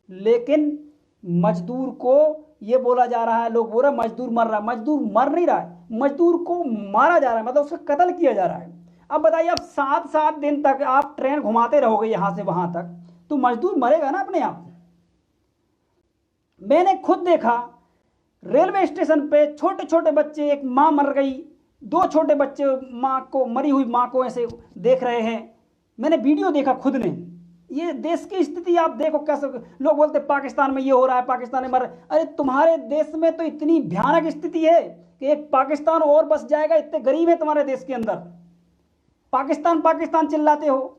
लेकिन मजदूर को ये बोला जा रहा है, लोग बोल रहे मजदूर मर रहा है। मजदूर मर नहीं रहा है, मजदूर को मारा जा रहा है, मतलब उसका कत्ल किया जा रहा है। अब बताइए, अब 7-7 दिन तक आप ट्रेन घुमाते रहोगे यहां से वहां तक, तो मजदूर मरेगा ना अपने आप। मैंने खुद देखा रेलवे स्टेशन पे छोटे छोटे बच्चे, एक मां मर गई, 2 छोटे बच्चे मां को, मरी हुई मां को ऐसे देख रहे हैं। मैंने वीडियो देखा खुद ने। ये देश की स्थिति आप देखो कैसे, लोग बोलते पाकिस्तान में ये हो रहा है, पाकिस्तान में मर, अरे तुम्हारे देश में तो इतनी भयानक स्थिति है कि एक पाकिस्तान और बस जाएगा, इतने गरीब है तुम्हारे देश के अंदर। पाकिस्तान पाकिस्तान चिल्लाते हो।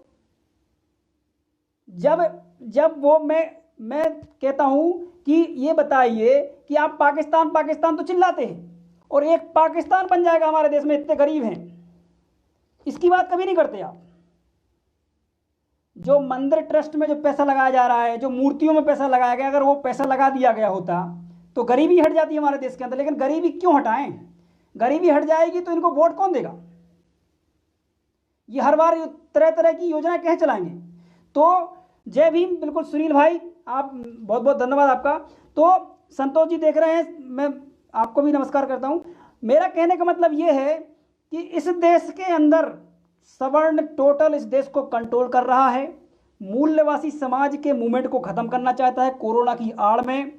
जब वो मैं कहता हूं कि ये बताइए कि आप पाकिस्तान पाकिस्तान तो चिल्लाते हैं, और एक पाकिस्तान बन जाएगा हमारे देश में, इतने गरीब हैं, इसकी बात कभी नहीं करते आप। जो मंदिर ट्रस्ट में जो पैसा लगाया जा रहा है, जो मूर्तियों में पैसा लगाया गया, अगर वो पैसा लगा दिया गया होता तो गरीबी हट जाती है हमारे देश के अंदर। लेकिन गरीबी क्यों हटाएं? गरीबी हट जाएगी तो इनको वोट कौन देगा? ये हर बार तरह तरह की योजनाएं कह चलाएंगे। तो जय भीम। बिल्कुल सुनील भाई, आप बहुत बहुत धन्यवाद आपका। तो संतोष जी देख रहे हैं, मैं आपको भी नमस्कार करता हूं। मेरा कहने का मतलब ये है कि इस देश के अंदर सवर्ण टोटल इस देश को कंट्रोल कर रहा है, मूल्यवासी समाज के मूवमेंट को खत्म करना चाहता है कोरोना की आड़ में,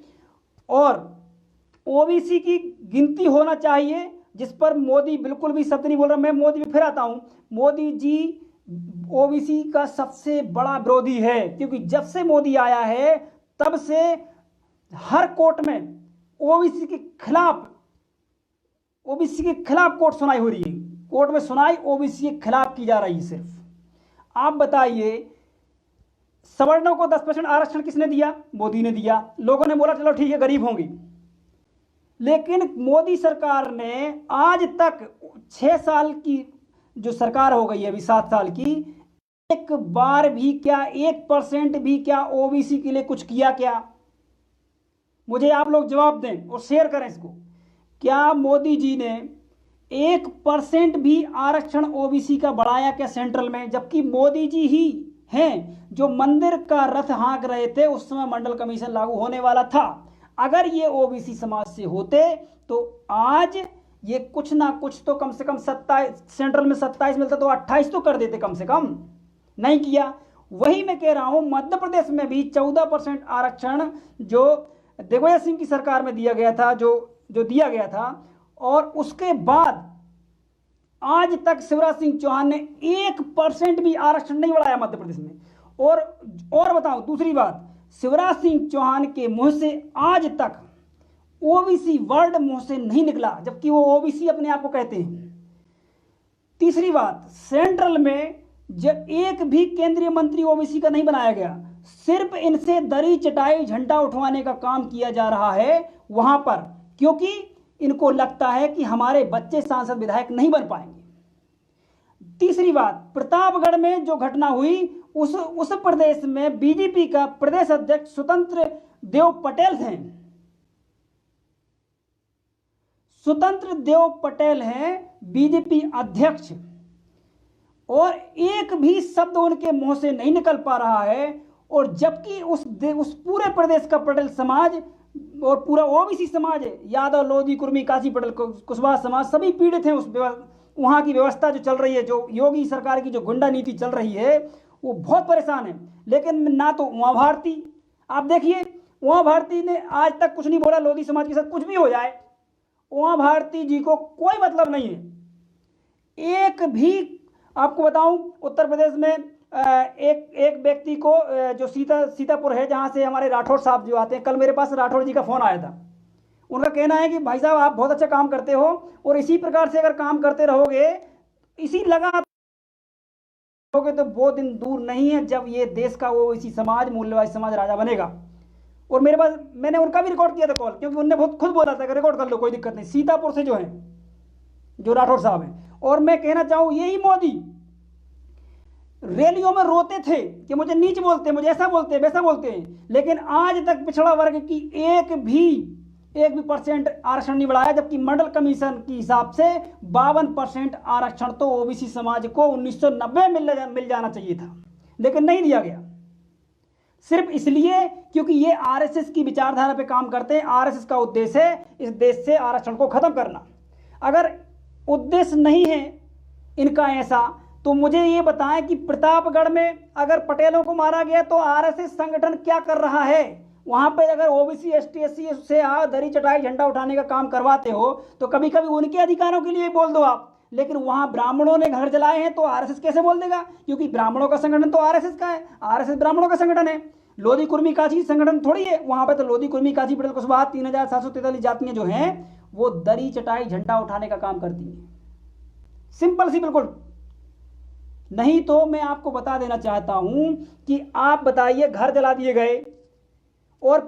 और ओबीसी की गिनती होना चाहिए, जिस पर मोदी बिल्कुल भी शब्द नहीं बोल रहा। मैं मोदी पे फिर आता हूं, मोदी जी ओबीसी का सबसे बड़ा विरोधी है, क्योंकि जब से मोदी आया है तब से हर कोर्ट में ओबीसी के खिलाफ कोर्ट सुनाई हो रही है। कोर्ट में सुनाई ओबीसी के खिलाफ की जा रही है सिर्फ। आप बताइए, सवर्णों को 10% आरक्षण किसने दिया? मोदी ने दिया। लोगों ने बोला चलो ठीक है, गरीब होंगे। लेकिन मोदी सरकार ने आज तक 6 साल की जो सरकार हो गई है, अभी 7 साल की, एक बार भी क्या, 1% भी क्या ओबीसी के लिए कुछ किया क्या? मुझे आप लोग जवाब दें और शेयर करें इसको। क्या मोदी जी ने 1% भी आरक्षण ओबीसी का बढ़ाया क्या सेंट्रल में? जबकि मोदी जी ही हैं जो मंदिर का रथ हाँक रहे थे उस समय मंडल कमीशन लागू होने वाला था। अगर ये ओबीसी समाज से होते तो आज ये कुछ ना कुछ तो कम से कम 27, सेंट्रल में 27 मिलता तो 28 तो कर देते कम से कम। नहीं किया। वही मैं कह रहा हूं, मध्य प्रदेश में भी 14% आरक्षण जो दिग्विजय सिंह की सरकार में दिया गया था, जो दिया गया था, और उसके बाद आज तक शिवराज सिंह चौहान ने 1% भी आरक्षण नहीं बढ़ाया मध्य प्रदेश में। और बताऊं दूसरी बात, शिवराज सिंह चौहान के मुंह से आज तक ओबीसी वर्ड मुंह से नहीं निकला, जबकि वो ओबीसी अपने आप को कहते हैं। तीसरी बात, सेंट्रल में जब एक भी केंद्रीय मंत्री ओबीसी का नहीं बनाया गया, सिर्फ इनसे दरी चटाई झंडा उठवाने का काम किया जा रहा है वहां पर, क्योंकि इनको लगता है कि हमारे बच्चे सांसद विधायक नहीं बन पाएंगे। तीसरी बात, प्रतापगढ़ में जो घटना हुई उस प्रदेश में बीजेपी का प्रदेश अध्यक्ष स्वतंत्र देव पटेल थे। स्वतंत्र देव पटेल हैं बीजेपी अध्यक्ष, और एक भी शब्द उनके मुंह से नहीं निकल पा रहा है। और जबकि उस पूरे प्रदेश का पटेल समाज और पूरा ओबीसी समाज है, यादव, लोधी, कुर्मी, काशी पटेल, कुशवाहा समाज, सभी पीड़ित हैं। वहां की व्यवस्था जो चल रही है, जो योगी सरकार की जो गुंडा नीति चल रही है, वो बहुत परेशान है। लेकिन ना तो उमा भारती, आप देखिए, उमा भारती ने आज तक कुछ नहीं बोला। लोधी समाज के साथ कुछ भी हो जाए, उमा भारती जी को कोई मतलब नहीं है। एक भी आपको बताऊं, उत्तर प्रदेश में एक व्यक्ति को जो सीतापुर है, जहां से हमारे राठौर साहब जो आते हैं, कल मेरे पास राठौर जी का फोन आया था। उनका कहना है कि भाई साहब आप बहुत अच्छा काम करते हो, और इसी प्रकार से अगर काम करते रहोगे, इसी लगातार रहोगे, तो वो दिन दूर नहीं है जब ये देश का वो इसी समाज, मूल्यवादी समाज राजा बनेगा। और मेरे पास, मैंने उनका भी रिकॉर्ड किया था कॉल, क्योंकि उन्होंने बहुत खुद बोला था कि रिकॉर्ड कर लो, कोई दिक्कत नहीं। सीतापुर से जो है, जो राठौर साहब हैं। और मैं कहना चाहूं, यही मोदी रैलियों में रोते थे कि मुझे नीच बोलते हैं, मुझे ऐसा बोलते हैं, वैसा बोलते हैं, लेकिन आज तक पिछड़ा वर्ग की एक भी परसेंट आरक्षण नहीं बढ़ाया। जबकि मंडल कमीशन के हिसाब से 52% आरक्षण तो ओबीसी समाज को 1990 मिल जाना चाहिए था, लेकिन नहीं दिया गया। सिर्फ इसलिए क्योंकि ये आरएसएस की विचारधारा पे काम करते हैं। आरएसएस का उद्देश्य है इस देश से आरक्षण को खत्म करना। अगर उद्देश्य नहीं है इनका ऐसा, तो मुझे ये बताएं कि प्रतापगढ़ में अगर पटेलों को मारा गया तो आरएसएस संगठन क्या कर रहा है? वहां पे अगर ओबीसी, एसटी, एससी से दरी चटाई झंडा उठाने का काम करवाते हो, तो कभी कभी उनके अधिकारों के लिए बोल दो आप। लेकिन वहां ब्राह्मणों ने घर जलाए हैं तो आरएसएस कैसे बोल देगा? क्योंकि ब्राह्मणों का संगठन तो आरएसएस का है, आरएसएस ब्राह्मणों का संगठन है। लोधी कुर्मी काची संगठन थोड़ी है वहां पे। तो लोधी कुर्मी काची पटेल कुशवाहा 3743 जातियां जो हैं, वो दरी चटाई झंडा उठाने का काम करती हैं। सिंपल सी बिल्कुल। नहीं तो मैं आपको बता देना चाहता हूं कि आप बताइए, घर जला दिए गए, और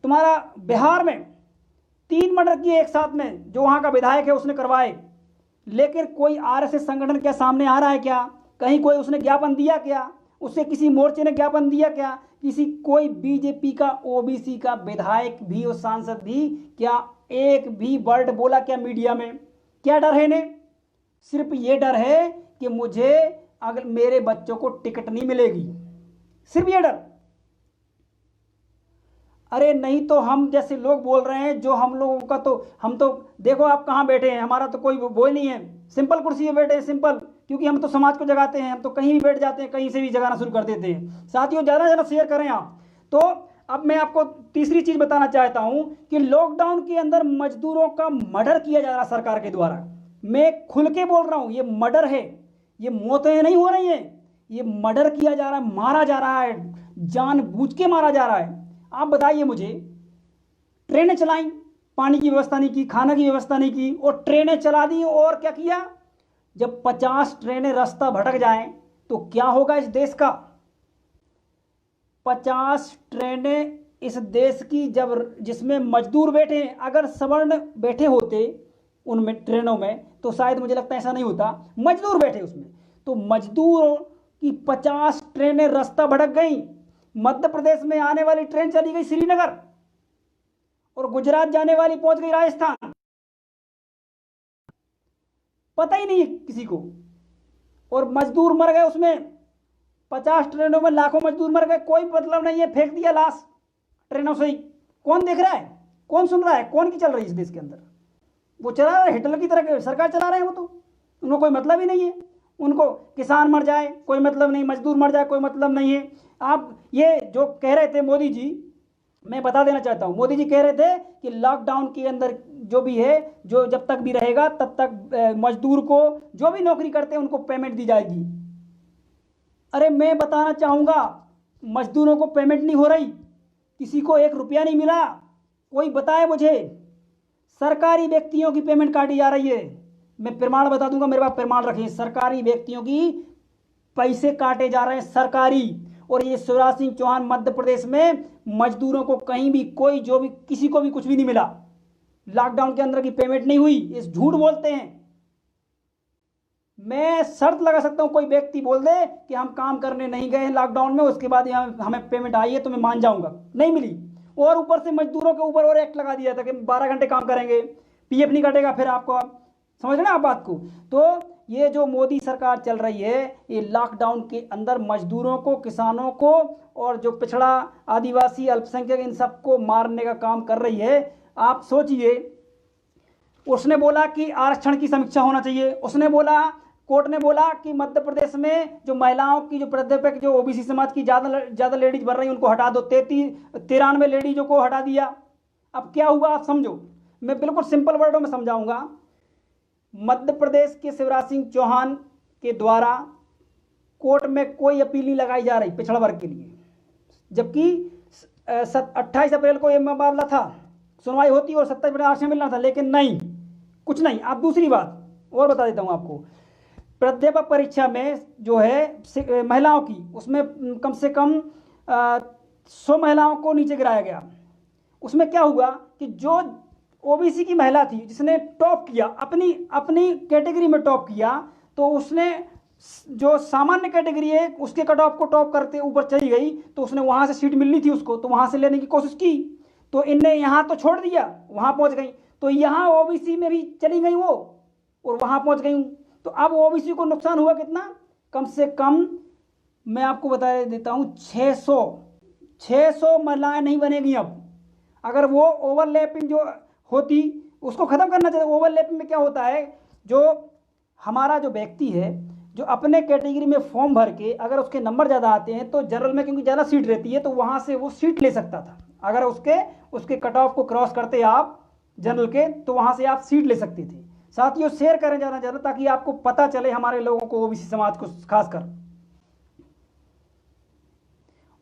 तुम्हारा बिहार में 3 मर्डर किए एक साथ में, जो वहां का विधायक है उसने करवाए, लेकिन कोई आरएसएस संगठन क्या सामने आ रहा है क्या? कहीं कोई उसने ज्ञापन दिया क्या? उससे किसी मोर्चे ने ज्ञापन दिया क्या? किसी कोई बीजेपी का ओबीसी का विधायक भी और सांसद भी क्या एक भी वर्ड बोला क्या मीडिया में? क्या डर है इन्हें? सिर्फ ये डर है कि मुझे अगर मेरे बच्चों को टिकट नहीं मिलेगी, सिर्फ ये डर। अरे नहीं तो हम जैसे लोग बोल रहे हैं, जो हम लोगों का तो हम तो देखो आप कहाँ बैठे हैं, हमारा तो कोई वो ही नहीं है, सिंपल कुर्सी पे बैठे हैं, सिंपल, क्योंकि हम तो समाज को जगाते हैं, हम तो कहीं भी बैठ जाते हैं, कहीं से भी जगाना शुरू कर देते हैं। साथियों ज़्यादा ज़्यादा शेयर करें आप। तो अब मैं आपको तीसरी चीज़ बताना चाहता हूँ कि लॉकडाउन के अंदर मजदूरों का मर्डर किया जा रहा है सरकार के द्वारा। मैं खुल के बोल रहा हूँ, ये मर्डर है, ये मौतें नहीं हो रही हैं, ये मर्डर किया जा रहा है, मारा जा रहा है, जानबूझ के मारा जा रहा है। आप बताइए मुझे, ट्रेनें चलाई, पानी की व्यवस्था नहीं की, खाना की व्यवस्था नहीं की, और ट्रेनें चला दी, और क्या किया? जब 50 ट्रेनें रास्ता भटक जाएं तो क्या होगा इस देश का? 50 ट्रेनें इस देश की, जब जिसमें मजदूर बैठे हैं, अगर सवर्ण बैठे होते उनमें ट्रेनों में तो शायद मुझे लगता है ऐसा नहीं होता, मजदूर बैठे उसमें, तो मजदूरों की 50 ट्रेनें रास्ता भटक गई। मध्य प्रदेश में आने वाली ट्रेन चली गई श्रीनगर, और गुजरात जाने वाली पहुंच गई राजस्थान, पता ही नहीं है किसी को, और मजदूर मर गए उसमें। 50 ट्रेनों में लाखों मजदूर मर गए, कोई मतलब नहीं है, फेंक दिया लाश ट्रेनों से ही। कौन देख रहा है, कौन सुन रहा है, कौन की चल रही है इस देश के अंदर? वो चला रहा है, हिटलर की तरह सरकार चला रहे हैं वो, तो उनको कोई मतलब ही नहीं है। उनको किसान मर जाए कोई मतलब नहीं, मजदूर मर जाए कोई मतलब नहीं है। आप ये जो कह रहे थे मोदी जी, मैं बता देना चाहता हूं, मोदी जी कह रहे थे कि लॉकडाउन के अंदर जो भी है, जो जब तक भी रहेगा तब तक मजदूर को, जो भी नौकरी करते हैं उनको पेमेंट दी जाएगी। अरे मैं बताना चाहूँगा, मजदूरों को पेमेंट नहीं हो रही, किसी को 1 रुपया नहीं मिला। कोई बताए मुझे, सरकारी व्यक्तियों की पेमेंट काटी जा रही है। मैं प्रमाण बता दूंगा, मेरे पास प्रमाण रखे, सरकारी व्यक्तियों की पैसे काटे जा रहे हैं सरकारी। और ये शिवराज सिंह चौहान मध्य प्रदेश में मजदूरों को कहीं भी, कोई जो भी, किसी को भी कुछ भी नहीं मिला, लॉकडाउन के अंदर की पेमेंट नहीं हुई, इस झूठ बोलते हैं। मैं शर्त लगा सकता हूं, कोई व्यक्ति बोल दे कि हम काम करने नहीं गए हैं लॉकडाउन में, उसके बाद यहाँ हमें पेमेंट आई है, तो मैं मान जाऊंगा, नहीं मिली। और ऊपर से मजदूरों के ऊपर और एक्ट लगा दिया था कि 12 घंटे काम करेंगे, पीएफ नहीं कटेगा, फिर आपको, समझ रहे हैं आप बात को? तो ये जो मोदी सरकार चल रही है, ये लॉकडाउन के अंदर मजदूरों को, किसानों को, और जो पिछड़ा, आदिवासी, अल्पसंख्यक, इन सबको मारने का काम कर रही है। आप सोचिए, उसने बोला कि आरक्षण की समीक्षा होना चाहिए, उसने बोला, कोर्ट ने बोला कि मध्य प्रदेश में जो महिलाओं की, जो प्राध्यापक, जो ओबीसी समाज की ज़्यादा लेडीज बढ़ रही हैं उनको हटा दो, 93 लेडीजों को हटा दिया। अब क्या हुआ आप समझो, मैं बिल्कुल सिंपल वर्डों में समझाऊंगा। मध्य प्रदेश के शिवराज सिंह चौहान के द्वारा कोर्ट में कोई अपील नहीं लगाई जा रही पिछड़ा वर्ग के लिए, जबकि 28 अप्रैल को यह मामला था, सुनवाई होती और 27 अप्रैल आरक्षण मिलना था, लेकिन नहीं, कुछ नहीं। अब दूसरी बात और बता देता हूं आपको, प्राध्यापक परीक्षा में जो है महिलाओं की, उसमें कम से कम 100 महिलाओं को नीचे गिराया गया। उसमें क्या हुआ कि जो ओबीसी की महिला थी जिसने टॉप किया, अपनी कैटेगरी में टॉप किया, तो उसने जो सामान्य कैटेगरी है उसके कट ऑफ को टॉप करते ऊपर चली गई, तो उसने वहां से सीट मिलनी थी उसको, तो वहां से लेने की कोशिश की, तो इनने यहाँ तो छोड़ दिया, वहां पहुंच गई, तो यहाँ ओबीसी में भी चली गई वो, और वहां पहुंच गई। तो अब ओबीसी को नुकसान हुआ कितना? कम से कम मैं आपको बता देता हूँ, 600 महिलाएं नहीं बनेगी अब। अगर वो ओवरलैपिंग जो होती उसको ख़त्म करना चाहिए। ओवरलैपिंग में क्या होता है, जो हमारा जो व्यक्ति है, जो अपने कैटेगरी में फॉर्म भर के अगर उसके नंबर ज़्यादा आते हैं तो जनरल में क्योंकि ज़्यादा सीट रहती है, तो वहाँ से वो सीट ले सकता था। अगर उसके कट ऑफ को क्रॉस करते आप जनरल के, तो वहाँ से आप सीट ले सकते थे। साथियों शेयर करें ज़्यादा ज़्यादा, ताकि आपको पता चले हमारे लोगों को, ओबीसी समाज को खासकर।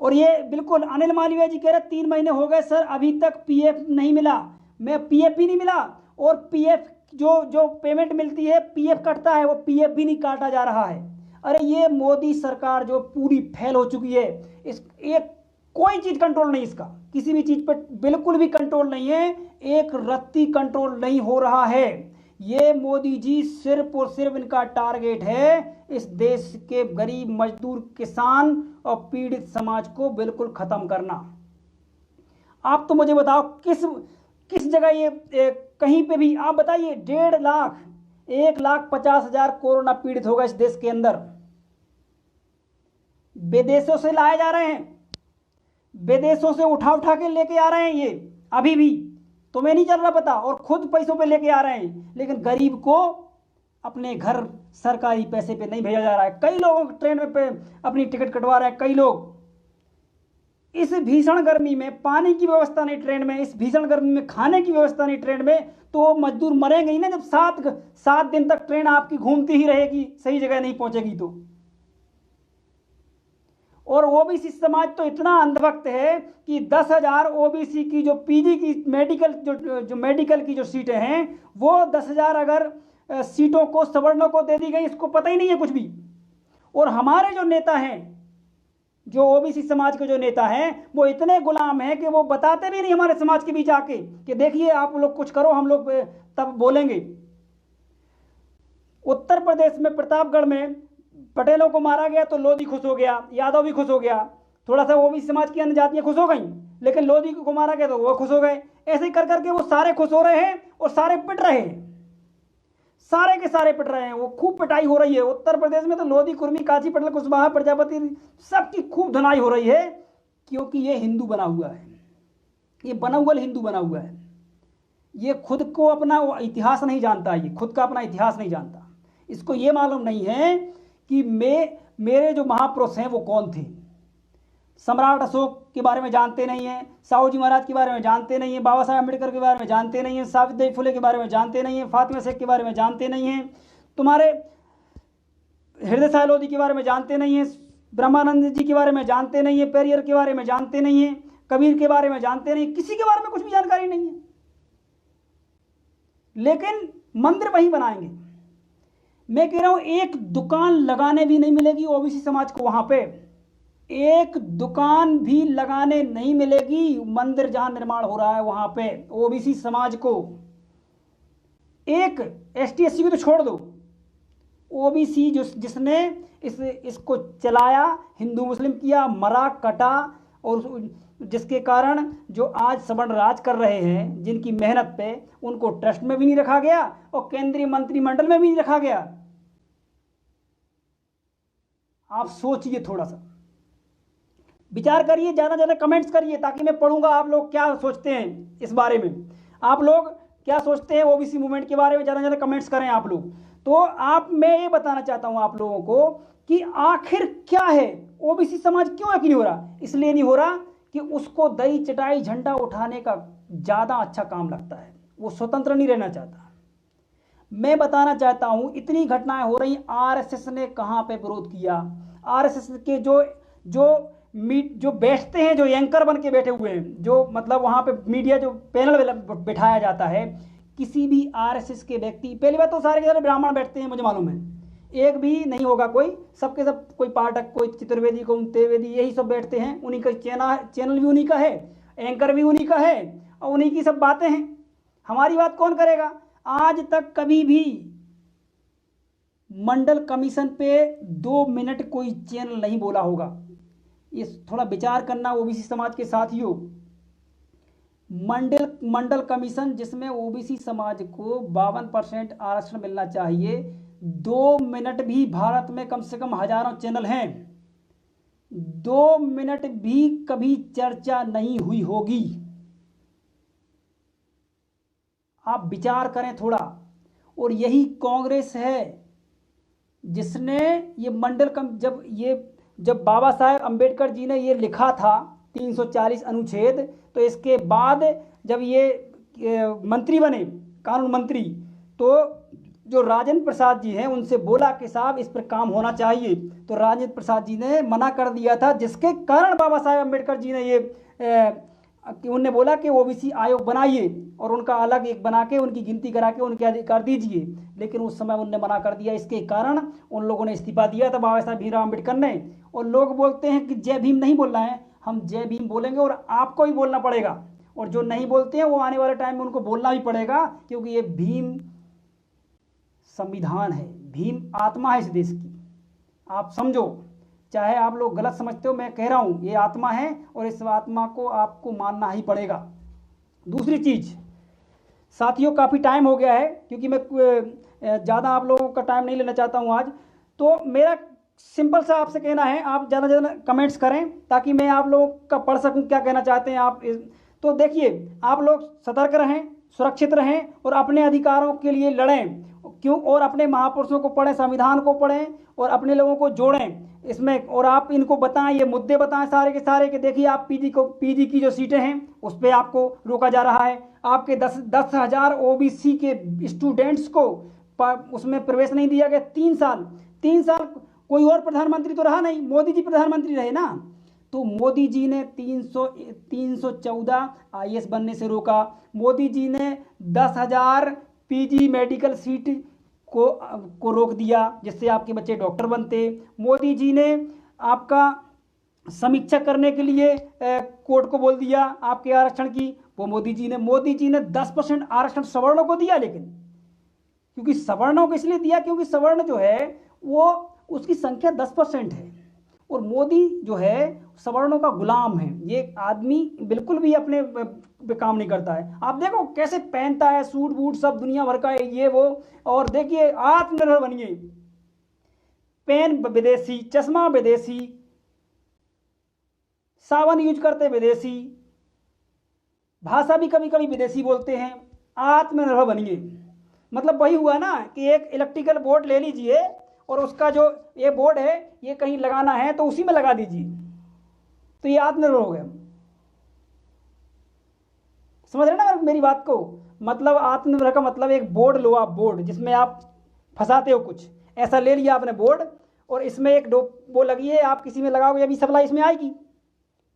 और ये बिल्कुल अनिल मालवीय जी कह रहे 3 महीने हो गए सर, अभी तक पीएफ नहीं मिला। मैं पीएफ ही नहीं मिला, और पीएफ जो पेमेंट मिलती है, पीएफ कटता है, वो पीएफ भी नहीं काटा जा रहा है। अरे ये मोदी सरकार जो पूरी फेल हो चुकी है, एक कोई चीज कंट्रोल नहीं, इसका किसी भी चीज पर बिल्कुल भी कंट्रोल नहीं है, एक रत्ती कंट्रोल नहीं हो रहा है। ये मोदी जी सिर्फ और सिर्फ इनका टारगेट है इस देश के गरीब मजदूर किसान और पीड़ित समाज को बिल्कुल खत्म करना। आप तो मुझे बताओ किस किस जगह ये कहीं पे भी आप बताइए 1.5 लाख 1,50,000 कोरोना पीड़ित होगा इस देश के अंदर। विदेशों से लाए जा रहे हैं, विदेशों से उठा उठा के लेके आ रहे हैं, ये अभी भी तुम्हें नहीं चल रहा पता, और खुद पैसों पे लेके आ रहे हैं, लेकिन गरीब को अपने घर सरकारी पैसे पे नहीं भेजा जा रहा है। कई लोग ट्रेन में पे अपनी टिकट कटवा रहे हैं, कई लोग। इस भीषण गर्मी में पानी की व्यवस्था नहीं ट्रेन में, इस भीषण गर्मी में खाने की व्यवस्था नहीं ट्रेन में, तो मजदूर मरेंगे ही ना जब 7 दिन तक ट्रेन आपकी घूमती ही रहेगी, सही जगह नहीं पहुंचेगी तो। और ओबीसी समाज तो इतना अंधभक्त है कि 10,000 ओबीसी की जो पीजी की मेडिकल की जो सीटें हैं वो 10,000 अगर सीटों को सवर्णों को दे दी गई, इसको पता ही नहीं है कुछ भी। और हमारे जो नेता हैं, जो ओबीसी समाज के जो नेता हैं, वो इतने गुलाम हैं कि वो बताते भी नहीं हमारे समाज के बीच आके कि देखिए आप लोग कुछ करो, हम लोग तब बोलेंगे। उत्तर प्रदेश में प्रतापगढ़ में पटेलों को मारा गया तो लोधी खुश हो गया, यादव भी खुश हो गया, थोड़ा सा ओबीसी समाज की अन्य जातियां खुश हो गई, लेकिन लोधी को मारा गया तो वो खुश हो गए। ऐसे ही कर करके वो सारे खुश हो रहे हैं और सारे पिट रहे हैं, सारे के सारे पिट रहे हैं। वो खूब पिटाई हो रही है उत्तर प्रदेश में, तो लोधी, कुर्मी, काची, पटेल, कुशवाहा, प्रजापति सबकी खूब धुनाई हो रही है, क्योंकि ये हिंदू बना हुआ है, ये बना हुआ हिंदू बना हुआ है। ये खुद को अपना इतिहास नहीं जानता, ये खुद का अपना इतिहास नहीं जानता। इसको ये मालूम नहीं है कि मेरे जो महापुरुष हैं वो कौन थे। सम्राट अशोक के बारे में जानते नहीं हैं, साहू जी महाराज के बारे में जानते नहीं हैं, बाबा साहेब अम्बेडकर के बारे में जानते नहीं हैं, सावित्रीबाई फुले के बारे में जानते नहीं हैं, फातिमा शेख के बारे में जानते नहीं हैं, तुम्हारे हृदय साय लोधी के बारे में जानते नहीं हैं, ब्रह्मानंद जी के बारे में जानते नहीं हैं, पेरियर के बारे में जानते नहीं हैं, कबीर के बारे में जानते नहीं, किसी के बारे में कुछ भी जानकारी नहीं है। लेकिन मंदिर वहीं बनाएंगे। मैं कह रहा हूं एक दुकान लगाने भी नहीं मिलेगी ओबीसी समाज को, वहां पे एक दुकान भी लगाने नहीं मिलेगी। मंदिर जहां निर्माण हो रहा है वहां पे ओबीसी समाज को, एक एसटी एससी को तो छोड़ दो, ओबीसी जिसने इसको चलाया, हिंदू मुस्लिम किया, मरा कटा, और जिसके कारण जो आज सवर्ण राज कर रहे हैं, जिनकी मेहनत पे, उनको ट्रस्ट में भी नहीं रखा गया और केंद्रीय मंत्रिमंडल में भी नहीं रखा गया। आप सोचिए, थोड़ा सा विचार करिए, ज़्यादा ज़्यादा कमेंट्स करिए ताकि मैं पढ़ूंगा आप लोग क्या सोचते हैं इस बारे में। आप लोग क्या सोचते हैं ओबीसी मूवमेंट के बारे में, ज़्यादा ज़्यादा कमेंट्स करें आप लोग। तो मैं ये बताना चाहता हूं आप लोगों को कि आखिर क्या है ओबीसी समाज क्यों यकीन हो रहा। इसलिए नहीं हो रहा कि उसको दही चटाई झंडा उठाने का ज़्यादा अच्छा काम लगता है, वो स्वतंत्र नहीं रहना चाहता। मैं बताना चाहता हूं इतनी घटनाएं हो रही, आरएसएस ने कहां पे विरोध किया। आरएसएस के जो बैठते हैं, जो एंकर बन के बैठे हुए हैं, जो मतलब वहां पे मीडिया जो पैनल बिठाया जाता है, किसी भी आरएसएस के व्यक्ति, पहली बात तो सारे के सारे ब्राह्मण बैठते हैं, मुझे मालूम है, एक भी नहीं होगा कोई, सबके सब, कोई पाठक, कोई चतुर्वेदी, कोई त्रिवेदी, यही सब बैठते हैं। उन्हीं का चैनल भी उन्हीं का है, एंकर भी उन्हीं का है, और उन्हीं की सब बातें हैं। हमारी बात कौन करेगा। आज तक कभी भी मंडल कमीशन पे 2 मिनट कोई चैनल नहीं बोला होगा। ये थोड़ा विचार करना ओबीसी समाज के साथियों। मंडल कमीशन जिसमें ओबीसी समाज को 52% आरक्षण मिलना चाहिए, 2 मिनट भी, भारत में कम से कम हजारों चैनल हैं, 2 मिनट भी कभी चर्चा नहीं हुई होगी। आप विचार करें थोड़ा। और यही कांग्रेस है जिसने ये जब बाबा साहेब अम्बेडकर जी ने ये लिखा था 340 अनुच्छेद, तो इसके बाद जब ये मंत्री बने, कानून मंत्री, तो जो राजेंद्र प्रसाद जी हैं उनसे बोला कि साहब इस पर काम होना चाहिए, तो राजेंद्र प्रसाद जी ने मना कर दिया था, जिसके कारण बाबा साहेब अम्बेडकर जी ने उनने बोला कि ओबीसी आयोग बनाइए और उनका अलग एक बना के उनकी गिनती करा के उनके अधिकार दीजिए, लेकिन उस समय उनने मना कर दिया। इसके कारण उन लोगों ने इस्तीफा दिया था, बाबा साहेब भीमराव अम्बेडकर ने। और लोग बोलते हैं कि जय भीम नहीं बोलना है, हम जय भीम बोलेंगे और आपको ही बोलना पड़ेगा, और जो नहीं बोलते हैं वो आने वाले टाइम में उनको बोलना भी पड़ेगा, क्योंकि ये भीम संविधान है, भीम आत्मा है इस देश की। आप समझो, चाहे आप लोग गलत समझते हो, मैं कह रहा हूँ ये आत्मा है और इस आत्मा को आपको मानना ही पड़ेगा। दूसरी चीज़ साथियों, काफ़ी टाइम हो गया है, क्योंकि मैं ज़्यादा आप लोगों का टाइम नहीं लेना चाहता हूँ आज। तो मेरा सिंपल सा आपसे कहना है, आप ज़्यादा ज़्यादा कमेंट्स करें ताकि मैं आप लोगों का पढ़ सकूं क्या कहना चाहते हैं आप। तो देखिए, आप लोग सतर्क रहें, सुरक्षित रहें और अपने अधिकारों के लिए लड़ें। क्यों? और अपने महापुरुषों को पढ़ें, संविधान को पढ़ें और अपने लोगों को जोड़ें इसमें। और आप इनको बताएं, ये मुद्दे बताएं सारे के सारे कि देखिए आप पीजी की जो सीटें हैं उस पर आपको रोका जा रहा है। आपके 10,000 ओबीसी के स्टूडेंट्स को उसमें प्रवेश नहीं दिया गया। 3 साल कोई और प्रधानमंत्री तो रहा नहीं, मोदी जी प्रधानमंत्री रहे ना। तो मोदी जी ने 314 आईएएस बनने से रोका। मोदी जी ने 10,000 पीजी मेडिकल सीट को रोक दिया, जिससे आपके बच्चे डॉक्टर बनते। मोदी जी ने आपका समीक्षा करने के लिए कोर्ट को बोल दिया आपके आरक्षण की, वो मोदी जी ने 10% आरक्षण सवर्णों को दिया। लेकिन क्योंकि सवर्णों को इसलिए दिया क्योंकि सवर्ण जो है वो उसकी संख्या 10% है और मोदी जो है सवर्णों का गुलाम है। ये आदमी बिल्कुल भी अपने पे काम नहीं करता है। आप देखो कैसे पहनता है, सूट बूट सब दुनिया भर का है ये वो। और देखिए आत्मनिर्भर बनिए, पेन विदेशी, चश्मा विदेशी, सावन यूज करते विदेशी, भाषा भी कभी कभी विदेशी बोलते हैं। आत्मनिर्भर बनिए, मतलब वही हुआ ना कि एक इलेक्ट्रिकल बोर्ड ले लीजिए और उसका जो ये बोर्ड है ये कहीं लगाना है तो उसी में लगा दीजिए, तो ये आत्मनिर्भर हो गया। समझ रहे ना मेरी बात को? मतलब आत्मनिर्भर का मतलब एक बोर्ड लो आप, बोर्ड जिसमें आप फंसाते हो कुछ, ऐसा ले लिया आपने बोर्ड और इसमें एक वो लगी है, आप किसी में लगाओगे अभी सप्लाई इसमें आएगी,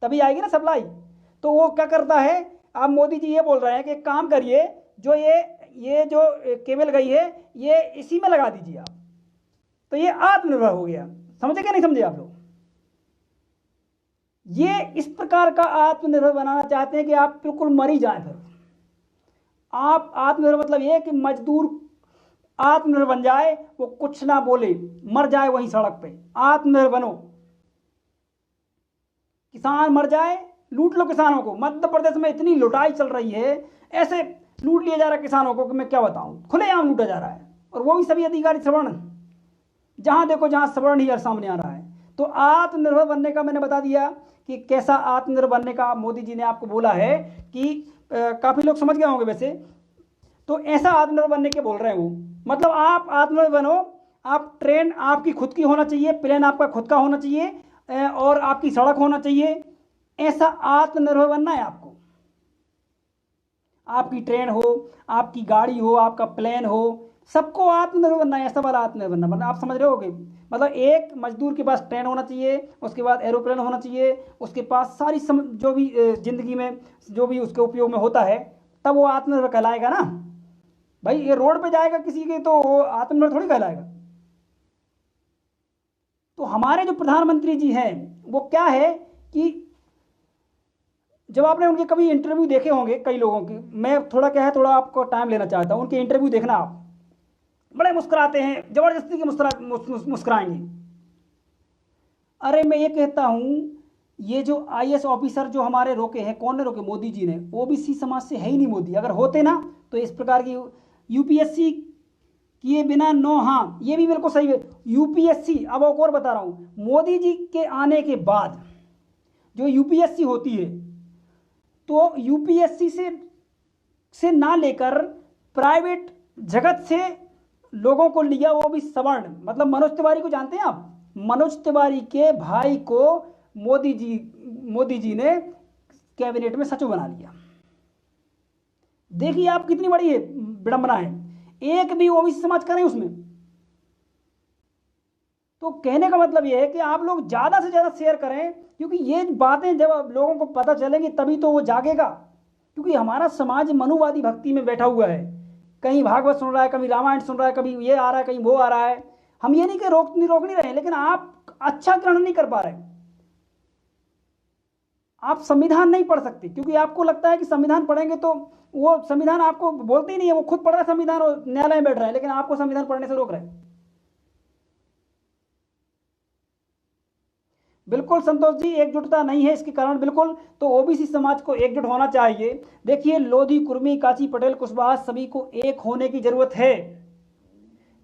तभी आएगी ना सप्लाई। तो वो क्या करता है, आप मोदी जी ये बोल रहे हैं कि काम करिए, जो ये जो केबल गई है ये इसी में लगा दीजिए आप, तो ये आत्मनिर्भर हो गया। समझे क्या नहीं समझे आप लोग? ये इस प्रकार का आत्मनिर्भर बनाना चाहते हैं कि आप बिल्कुल मर ही जाए। फिर आप आत्मनिर्भर मतलब ये कि मजदूर आत्मनिर्भर बन जाए, वो कुछ ना बोले, मर जाए वहीं सड़क पे। आत्मनिर्भर बनो। किसान मर जाए, लूट लो किसानों को। मध्य प्रदेश में इतनी लुटाई चल रही है, ऐसे लूट लिया जा रहा है किसानों को कि मैं क्या बताऊं, खुलेआम लूटा जा रहा है। और वो भी सभी अधिकारी सवर्ण, जहां देखो जहां सवर्ण ही सामने आ रहा है। तो आत्मनिर्भर बनने का मैंने बता दिया कि कैसा आत्मनिर्भर बनने का मोदी जी ने आपको बोला है कि काफी लोग समझ गए होंगे वैसे। तो ऐसा आत्मनिर्भर बनने के बोल रहे हैं वो, मतलब आप आत्मनिर्भर बनो। आप ट्रेन आपकी खुद की होना चाहिए, प्लेन आपका खुद का होना चाहिए और आपकी सड़क होना चाहिए। ऐसा आत्मनिर्भर बनना है आपको। आपकी ट्रेन हो, आपकी गाड़ी हो, आपका प्लेन हो, सबको आत्मनिर्भर बनना है। ऐसा वाला आत्मनिर्भर बनना, आप समझ रहे होगे? मतलब एक मजदूर के पास ट्रेन होना चाहिए, उसके बाद एरोप्लेन होना चाहिए, उसके पास सारी जो भी जिंदगी में जो भी उसके उपयोग में होता है, तब वो आत्मनिर्भर कहलाएगा ना भाई। ये रोड पे जाएगा किसी के तो वो आत्मनिर्भर थोड़ी कहलाएगा। तो हमारे जो प्रधानमंत्री जी हैं वो क्या है कि जब आपने उनके कभी इंटरव्यू देखे होंगे कई लोगों के, मैं थोड़ा क्या है थोड़ा आपको टाइम लेना चाहता हूँ, उनके इंटरव्यू देखना आप, बड़े मुस्कुराते हैं, जबरदस्ती के मुस्कुराएंगे। अरे मैं ये कहता हूँ, ये जो आईएएस ऑफिसर जो हमारे रोके हैं, कौन ने रोके? मोदी जी ने। ओबीसी समाज से है ही नहीं मोदी, अगर होते ना तो इस प्रकार की यूपीएससी किए बिना नो। हाँ ये भी बिल्कुल सही है, यूपीएससी। अब और बता रहा हूँ, मोदी जी के आने के बाद जो यूपीएससी होती है, तो यूपीएससी से ना लेकर प्राइवेट जगत से लोगों को लिया, वो भी सवर्ण। मतलब मनोज तिवारी को जानते हैं आप? मनोज तिवारी के भाई को मोदी जी ने कैबिनेट में सचिव बना लिया। देखिए आप कितनी बड़ी है विडंबना है, एक भी ओबीसी समाज का नहीं उसमें। तो कहने का मतलब ये है कि आप लोग ज़्यादा से ज़्यादा शेयर करें, क्योंकि ये बातें जब लोगों को पता चलेंगी तभी तो वो जागेगा। क्योंकि हमारा समाज मनुवादी भक्ति में बैठा हुआ है, कहीं भागवत सुन रहा है, कभी रामायण सुन रहा है, कभी ये आ रहा है, कहीं वो आ रहा है। हम ये नहीं कि रोक नहीं रहे, लेकिन आप अच्छा ग्रहण नहीं कर पा रहे। आप संविधान नहीं पढ़ सकते, क्योंकि आपको लगता है कि संविधान पढ़ेंगे तो वो संविधान आपको बोलते ही नहीं है, वो खुद पढ़ रहा है संविधान और न्यायालय में बैठ रहा है, लेकिन आपको संविधान पढ़ने से रोक रहा है। बिल्कुल संतोष जी, एकजुटता नहीं है इसके कारण, बिल्कुल। तो ओबीसी समाज को एकजुट होना चाहिए। देखिए, लोधी, कुर्मी, काची, पटेल, कुशवाहा, सभी को एक होने की जरूरत है।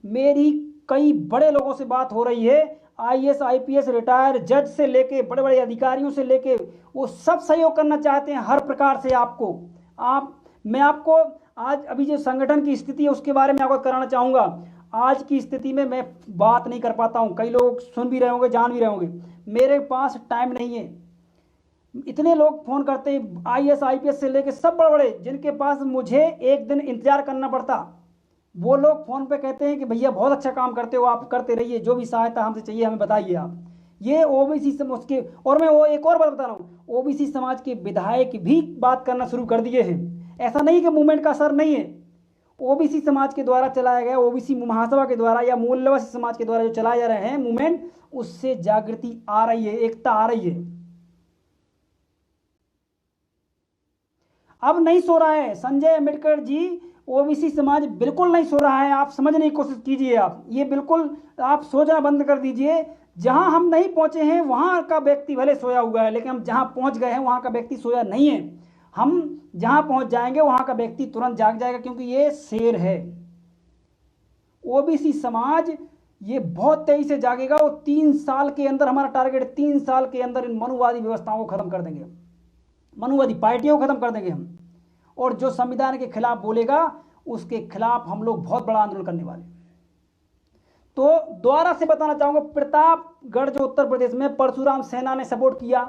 मेरी कई बड़े लोगों से बात हो रही है, आईएएस, आईपीएस, रिटायर जज से लेके बड़े बड़े अधिकारियों से लेके, वो सब सहयोग करना चाहते हैं हर प्रकार से आपको। मैं आपको आज अभी जो संगठन की स्थिति है उसके बारे में अवगत कराना चाहूँगा। आज की स्थिति में मैं बात नहीं कर पाता हूँ, कई लोग सुन भी रहे होंगे, जान भी रहे होंगे, मेरे पास टाइम नहीं है। इतने लोग फ़ोन करते हैं, आईएएस, आईपीएस से लेके सब बड़े बड़े, जिनके पास मुझे एक दिन इंतजार करना पड़ता। वो लोग फ़ोन पे कहते हैं कि भैया बहुत अच्छा काम करते हो, आप करते रहिए, जो भी सहायता हमसे चाहिए हमें बताइए आप। ये ओबीसी समाज के, और मैं वो एक और बात बता रहा हूँ, ओबीसी समाज के विधायक भी बात करना शुरू कर दिए हैं। ऐसा नहीं कि मूवमेंट का असर नहीं है, ओबीसी समाज के द्वारा चलाया गया, ओबीसी महासभा के द्वारा या मूल्यवासी समाज के द्वारा जो चलाए जा रहे हैं मूवमेंट, उससे जागृति आ रही है, एकता आ रही है। अब नहीं सो रहा है संजय अम्बेडकर जी, ओबीसी समाज बिल्कुल नहीं सो रहा है। आप समझने की कोशिश कीजिए, आप ये बिल्कुल आप सोचना बंद कर दीजिए। जहां हम नहीं पहुंचे हैं वहां का व्यक्ति भले सोया हुआ है, लेकिन हम जहां पहुंच गए हैं वहां का व्यक्ति सोया नहीं है। हम जहां पहुंच जाएंगे वहां का व्यक्ति तुरंत जाग जाएगा, क्योंकि ये शेर है ओबीसी समाज। ये बहुत तेजी से जागेगा और 3 साल के अंदर, हमारा टारगेट 3 साल के अंदर इन मनुवादी व्यवस्थाओं को खत्म कर देंगे, मनुवादी पार्टियों को खत्म कर देंगे हम। और जो संविधान के खिलाफ बोलेगा उसके खिलाफ हम लोग बहुत बड़ा आंदोलन करने वाले। तो दोबारा से बताना चाहूंगा, प्रतापगढ़ जो उत्तर प्रदेश में, परशुराम सेना ने सपोर्ट किया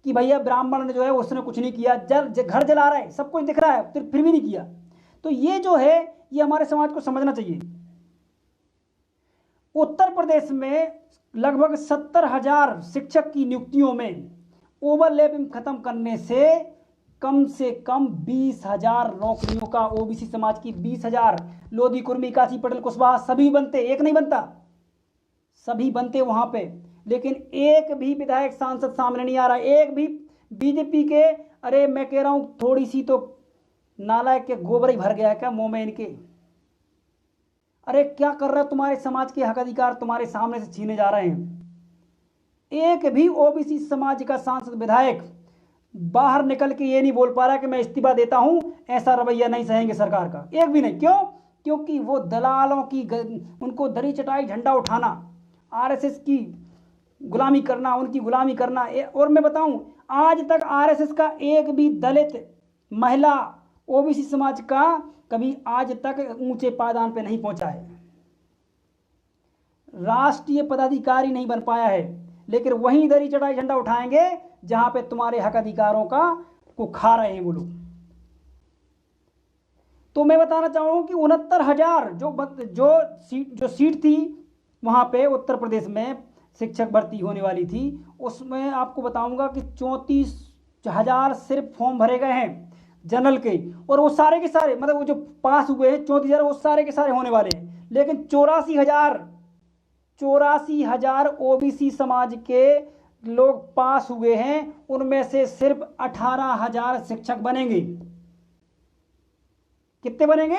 कि भैया ब्राह्मण ने जो है उसने कुछ नहीं किया, घर जला रहा है, सब कुछ दिख रहा है, फिर भी नहीं किया। तो ये जो है ये हमारे समाज को समझना चाहिए। उत्तर प्रदेश में लगभग 70,000 शिक्षक की नियुक्तियों में ओवरलैपिंग खत्म करने से कम 20,000 नौकरियों का, ओबीसी समाज की 20,000, लोधी, कुर्मी, काची, पटेल, कुशवाहा सभी बनते, एक नहीं बनता, सभी बनते वहां पे। लेकिन एक भी विधायक, सांसद सामने नहीं आ रहा, एक भी बीजेपी के। अरे मैं कह रहा हूं, थोड़ी सी तो नालायक के गोबर ही भर गया है क्या मुंह में इनके? अरे क्या कर रहा है? तुम्हारे समाज के हक अधिकार तुम्हारे सामने से छीने जा रहे हैं। एक भी ओबीसी समाज का सांसद, विधायक बाहर निकल के ये नहीं बोल पा रहा कि मैं इस्तीफा देता हूं, ऐसा रवैया नहीं सहेंगे सरकार का, एक भी नहीं। क्यों? क्योंकि वो दलालों की, उनको दरी चटाई झंडा उठाना, आरएसएस की गुलामी करना, उनकी गुलामी करना। और मैं बताऊं, आज तक आरएसएस का एक भी दलित, महिला, ओबीसी समाज का कभी आज तक ऊंचे पायदान पे नहीं पहुंचा है, राष्ट्रीय पदाधिकारी नहीं बन पाया है। लेकिन वहीं दरी चटाई झंडा उठाएंगे जहां पे तुम्हारे हक अधिकारों को खा रहे हैं वो लोग। तो मैं बताना चाहूंगा कि 69,000 जो सीट थी वहां पे उत्तर प्रदेश में शिक्षक भर्ती होने वाली थी, उसमें आपको बताऊंगा कि 34,000 सिर्फ फॉर्म भरे गए हैं जनरल के, और वो सारे के सारे, मतलब वो जो पास हुए हैं 34,000, वो सारे के सारे होने वाले हैं। लेकिन 84,000 ओबीसी समाज के लोग पास हुए हैं, उनमें से सिर्फ 18,000 शिक्षक बनेंगे। कितने बनेंगे?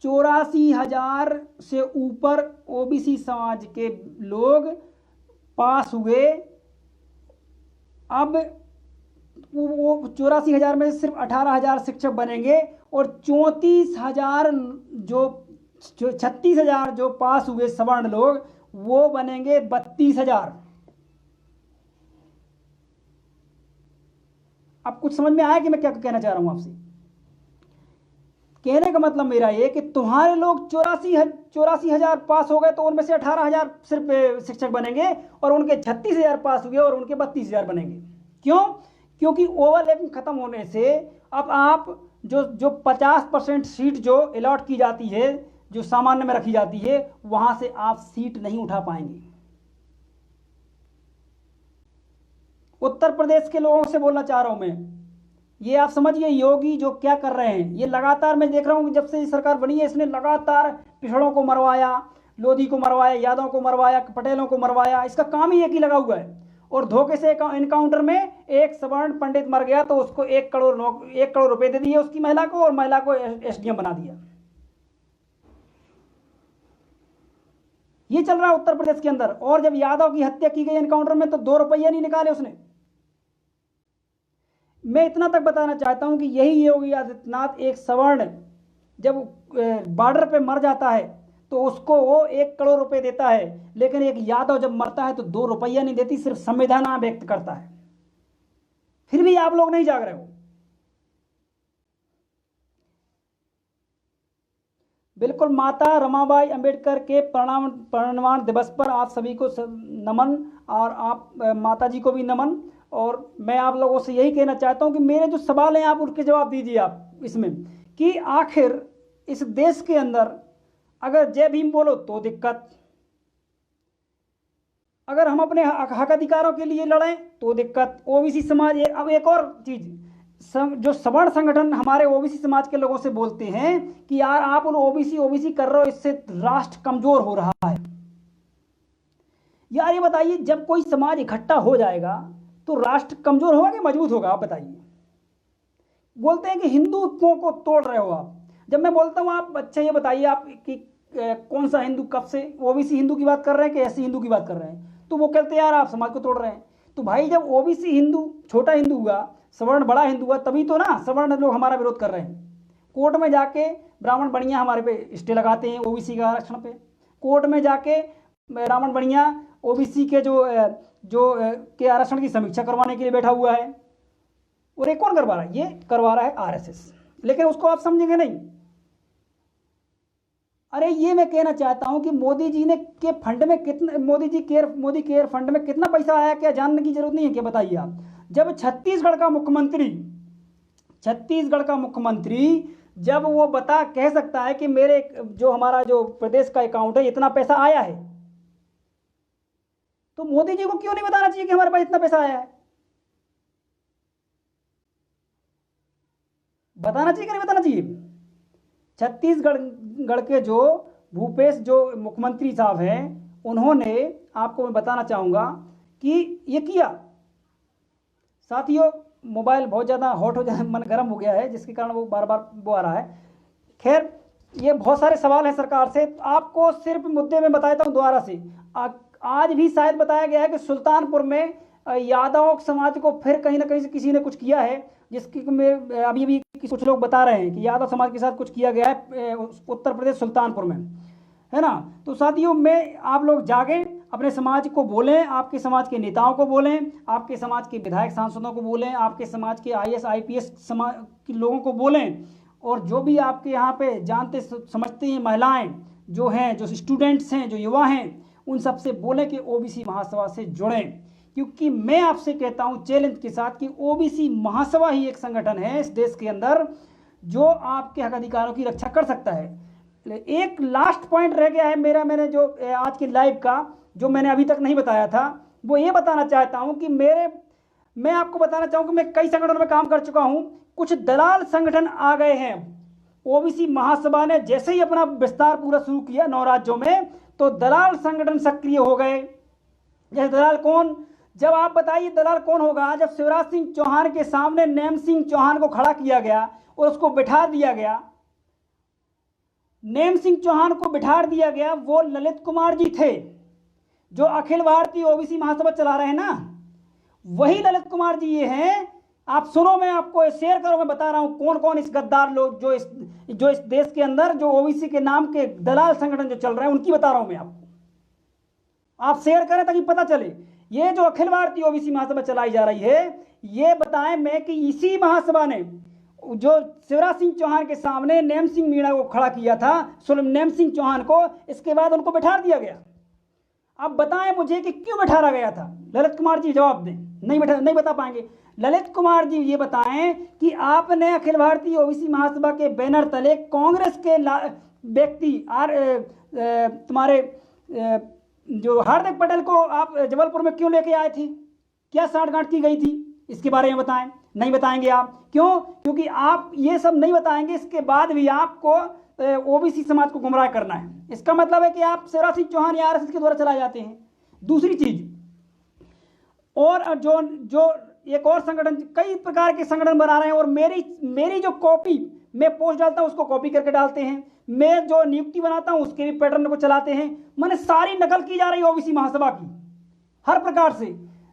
84,000 से ऊपर ओबीसी समाज के लोग पास हुए। अब वो 84,000 में सिर्फ 18,000 शिक्षक बनेंगे, और 34,000 जो 36,000 जो पास हुए सवर्ण लोग, वो बनेंगे 32,000। अब कुछ समझ में आया कि मैं क्या कहना चाह रहा हूं आपसे? कहने का मतलब मेरा ये कि तुम्हारे लोग 84,000 पास हो गए, तो उनमें से 18,000 सिर्फ शिक्षक बनेंगे, और उनके 36,000 पास हुए और उनके 32,000 बनेंगे। क्यों? क्योंकि ओवरलैपिंग खत्म होने से अब आप जो 50% सीट जो अलॉट की जाती है, जो सामान्य में रखी जाती है, वहां से आप सीट नहीं उठा पाएंगे। उत्तर प्रदेश के लोगों से बोलना चाह रहा हूं मैं, ये आप समझिए योगी जो क्या कर रहे हैं। ये लगातार मैं देख रहा हूं कि जब से ये सरकार बनी है, इसने लगातार पिछड़ों को मरवाया, लोधी को मरवाया, यादव को मरवाया, पटेलों को मरवाया। इसका काम ही एक ही लगा हुआ है। और धोखे से इनकाउंटर में एक सवर्ण पंडित मर गया तो उसको 1 करोड़ रुपए दे दिए उसकी महिला को, और महिला को एसडीएम बना दिया। ये चल रहा है उत्तर प्रदेश के अंदर। और जब यादव की हत्या की गई एनकाउंटर में तो 2 रुपया नहीं निकाले उसने। मैं इतना तक बताना चाहता हूं कि यही योगी आदित्यनाथ, एक सवर्ण जब बॉर्डर पे मर जाता है तो उसको वो 1 करोड़ रुपए देता है, लेकिन एक यादव जब मरता है तो 2 रुपया नहीं देती, सिर्फ संवेदना व्यक्त करता है। फिर भी आप लोग नहीं जाग रहे हो। बिल्कुल, माता रमाबाई अंबेडकर के परिनिर्वाण दिवस पर आप सभी को नमन, और आप माता जी को भी नमन। और मैं आप लोगों से यही कहना चाहता हूं कि मेरे जो सवाल हैं आप उनके जवाब दीजिए आप इसमें, कि आखिर इस देश के अंदर अगर जय भीम बोलो तो दिक्कत, अगर हम अपने हक अधिकारों के लिए लड़ें तो दिक्कत, ओबीसी समाज। अब एक और चीज, जो सवर्ण संगठन हमारे ओबीसी समाज के लोगों से बोलते हैं कि यार आप उन ओबीसी कर रहे हो, इससे राष्ट्र कमजोर हो रहा है। यार ये बताइए, जब कोई समाज इकट्ठा हो जाएगा तो राष्ट्र कमजोर होगा कि मजबूत होगा? आप बताइए। बोलते हैं कि हिंदुत्वों को तोड़ रहे हो आप। जब मैं बोलता हूं आप, अच्छा ये बताइए आप कि कौन सा हिंदू, कब से ओबीसी हिंदू की बात कर रहे हैं कि एससी हिंदू की बात कर रहे हैं? तो वो कहते हैं यार आप समाज को तोड़ रहे हैं। तो भाई जब ओबीसी हिंदू छोटा हिंदू हुआ, सवर्ण बड़ा हिंदू हुआ, तभी तो ना सवर्ण लोग हमारा विरोध कर रहे हैं। कोर्ट में जाके ब्राह्मण बनिया हमारे पे स्टे लगाते हैं ओबीसी का आरक्षण पे। कोर्ट में जाके ब्राह्मण बनिया ओबीसी के के आरक्षण की समीक्षा करवाने के लिए बैठा हुआ है। और ये कौन करवा रहा है? ये करवा रहा है आरएसएस। लेकिन उसको आप समझेंगे नहीं। अरे ये मैं कहना चाहता हूं कि मोदी जी ने के फंड में कितना, मोदी केयर फंड में कितना पैसा आया, क्या जानने की जरूरत नहीं है क्या? बताइए आप। जब छत्तीसगढ़ का मुख्यमंत्री जब वो कह सकता है कि मेरे हमारा जो प्रदेश का अकाउंट है इतना पैसा आया है, तो मोदी जी को क्यों नहीं बताना चाहिए कि हमारे पास इतना पैसा आया है? बताना चाहिए कि नहीं बताना चाहिए? छत्तीसगढ़ के जो भूपेश जो मुख्यमंत्री साहब हैं, उन्होंने, आपको मैं बताना चाहूंगा कि ये किया। साथियों, मोबाइल बहुत ज़्यादा हॉट हो जाए, मन गर्म हो गया है, जिसके कारण वो बार बार वो आ रहा है। खैर, ये बहुत सारे सवाल हैं सरकार से। आपको सिर्फ मुद्दे में बताता हूँ दोबारा से। आज भी शायद बताया गया है कि सुल्तानपुर में यादव समाज को फिर कहीं ना कहीं से किसी ने कुछ किया है, जिसकी में अभी भी कुछ लोग बता रहे हैं कि यादव समाज के साथ कुछ किया गया है उत्तर प्रदेश सुल्तानपुर में, है ना। तो साथियों, में आप लोग जागें, अपने समाज को बोलें, आपके समाज के नेताओं को बोलें, आपके समाज के विधायक सांसदों को बोलें, आपके समाज के आईएएस आईपीएस समाज के लोगों को बोलें, और जो भी आपके यहाँ पे जानते समझते हैं महिलाएं जो हैं, जो स्टूडेंट्स हैं, जो युवा हैं, उन सबसे बोलें कि ओबीसी महासभा से जुड़ें। क्योंकि मैं आपसे कहता हूं चैलेंज के साथ कि ओबीसी महासभा ही एक संगठन है इस देश के अंदर जो आपके हक अधिकारों की रक्षा कर सकता है। एक लास्ट पॉइंट रह गया है मेरा, मैंने जो आज के लाइव का जो मैंने अभी तक नहीं बताया था, वो ये बताना चाहता हूं कि मैं आपको बताना चाहूँ कि मैं कई संगठनों में काम कर चुका हूं। कुछ दलाल संगठन आ गए हैं। ओबीसी महासभा ने जैसे ही अपना विस्तार पूरा शुरू किया 9 राज्यों में, तो दलाल संगठन सक्रिय हो गए। जैसे दलाल कौन? जब आप बताइए दलाल कौन होगा? जब शिवराज सिंह चौहान के सामने नेम सिंह चौहान को खड़ा किया गया और उसको बिठा दिया गया, नेम सिंह चौहान को बिठा दिया गया, वो ललित कुमार जी थे जो अखिल भारतीय ओबीसी महासभा चला रहे हैं ना, वही ललित कुमार जी ये हैं। आप सुनो, मैं आपको शेयर करो, मैं बता रहा हूं कौन कौन इस गद्दार लोग जो इस देश के अंदर जो ओबीसी के नाम के दलाल संगठन जो चल रहे हैं उनकी बता रहा हूं मैं आपको। आप शेयर करें ताकि पता चले। ये जो अखिल भारतीय ओबीसी महासभा चलाई जा रही है, ये बताएं मैं कि इसी महासभा ने जो शिवराज सिंह चौहान के सामने नेम सिंह मीणा को खड़ा किया था, नेम सिंह चौहान को, इसके बाद उनको बैठा दिया गया। अब बताएं मुझे कि क्यों बैठाया गया था? ललित कुमार जी जवाब दें। नहीं बता पाएंगे। ललित कुमार जी ये बताएं कि आपने अखिल भारतीय ओबीसी महासभा के बैनर तले कांग्रेस के व्यक्ति तुम्हारे जो हार्दिक पटेल को आप जबलपुर में क्यों लेके आए थे? क्या साठगांठ की गई थी? इसके बारे में बताएं। नहीं बताएंगे आप। क्यों? क्योंकि आप ये सब नहीं बताएंगे, इसके बाद भी आपको ओबीसी समाज को गुमराह करना है। इसका मतलब है कि आप शिवराज सिंह चौहान या आरएसएस के द्वारा चलाए जाते हैं। दूसरी चीज, और जो जो एक और संगठन, कई प्रकार के संगठन बना रहे हैं, और मेरी जो कॉपी मैं पोस्ट डालता हूं उसको कॉपी करके डालते हैं, मैं जो नियुक्ति बनाता हूं उसके भी पैटर्न को चलाते हैं। मैंने सारी नकल की जा रही है ओबीसी महासभा की, हर प्रकार से।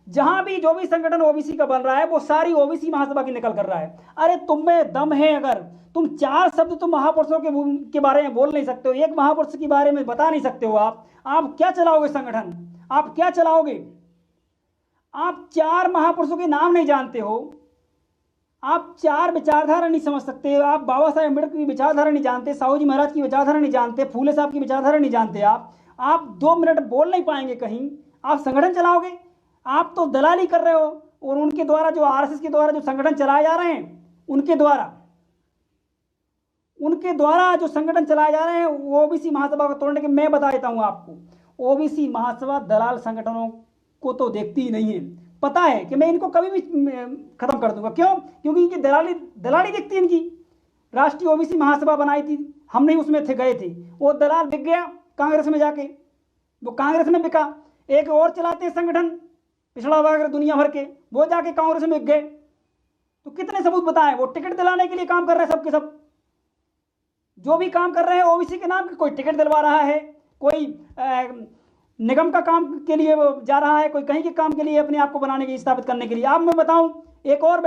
जहां भी जो भी संगठन ओबीसी का बन रहा है वो सारी ओबीसी महासभा की नकल कर रहा है। अरे तुम में दम है, अगर तुम 4 शब्द तुम महापुरुषों के बारे में बोल नहीं सकते हो, एक महापुरुष के बारे में बता नहीं सकते हो, आप क्या चलाओगे संगठन? आप क्या चलाओगे? आप 4 महापुरुषों के नाम नहीं जानते हो, आप 4 विचारधारा नहीं समझ सकते, आप बाबा साहेब अम्बेडकर की विचारधारा नहीं जानते, साहू जी महाराज की विचारधारा नहीं जानते, फूले साहब की विचारधारा नहीं जानते, आप 2 मिनट बोल नहीं पाएंगे कहीं, आप संगठन चलाओगे? आप तो दलाली कर रहे हो। और उनके द्वारा जो आरएसएस के द्वारा जो संगठन चलाए जा रहे हैं, उनके द्वारा जो संगठन चलाए जा रहे हैं वो ओबीसी महासभा को तोड़ने के, मैं बता देता हूं आपको, ओबीसी महासभा दलाल संगठनों को तो देखती ही नहीं है। पता है कि मैं इनको कभी भी खत्म कर दूंगा। क्यों? क्योंकि इनकी दलाली दिखती है इनकी। राष्ट्रीय ओबीसी महासभा बनाई थी, हम नहीं उसमें गए थे, वो दलाल बिक गया कांग्रेस में जाके, वो कांग्रेस में बिका। एक और चलाते हैं संगठन पिछड़ा वर्ग दुनिया भर के, वो जाके कांग्रेस में बिक गए। तो कितने सबूत बताएं? वो टिकट दिलाने के लिए काम कर रहे हैं, सबके सब जो भी काम कर रहे हैं ओबीसी के नाम, कोई टिकट दिलवा रहा है, कोई निगम का काम के लिए जा रहा है, कोई कहीं के काम के लिए, अपने आप को बनाने के स्थापित करने के लिए। अब मैं बताऊं, एक और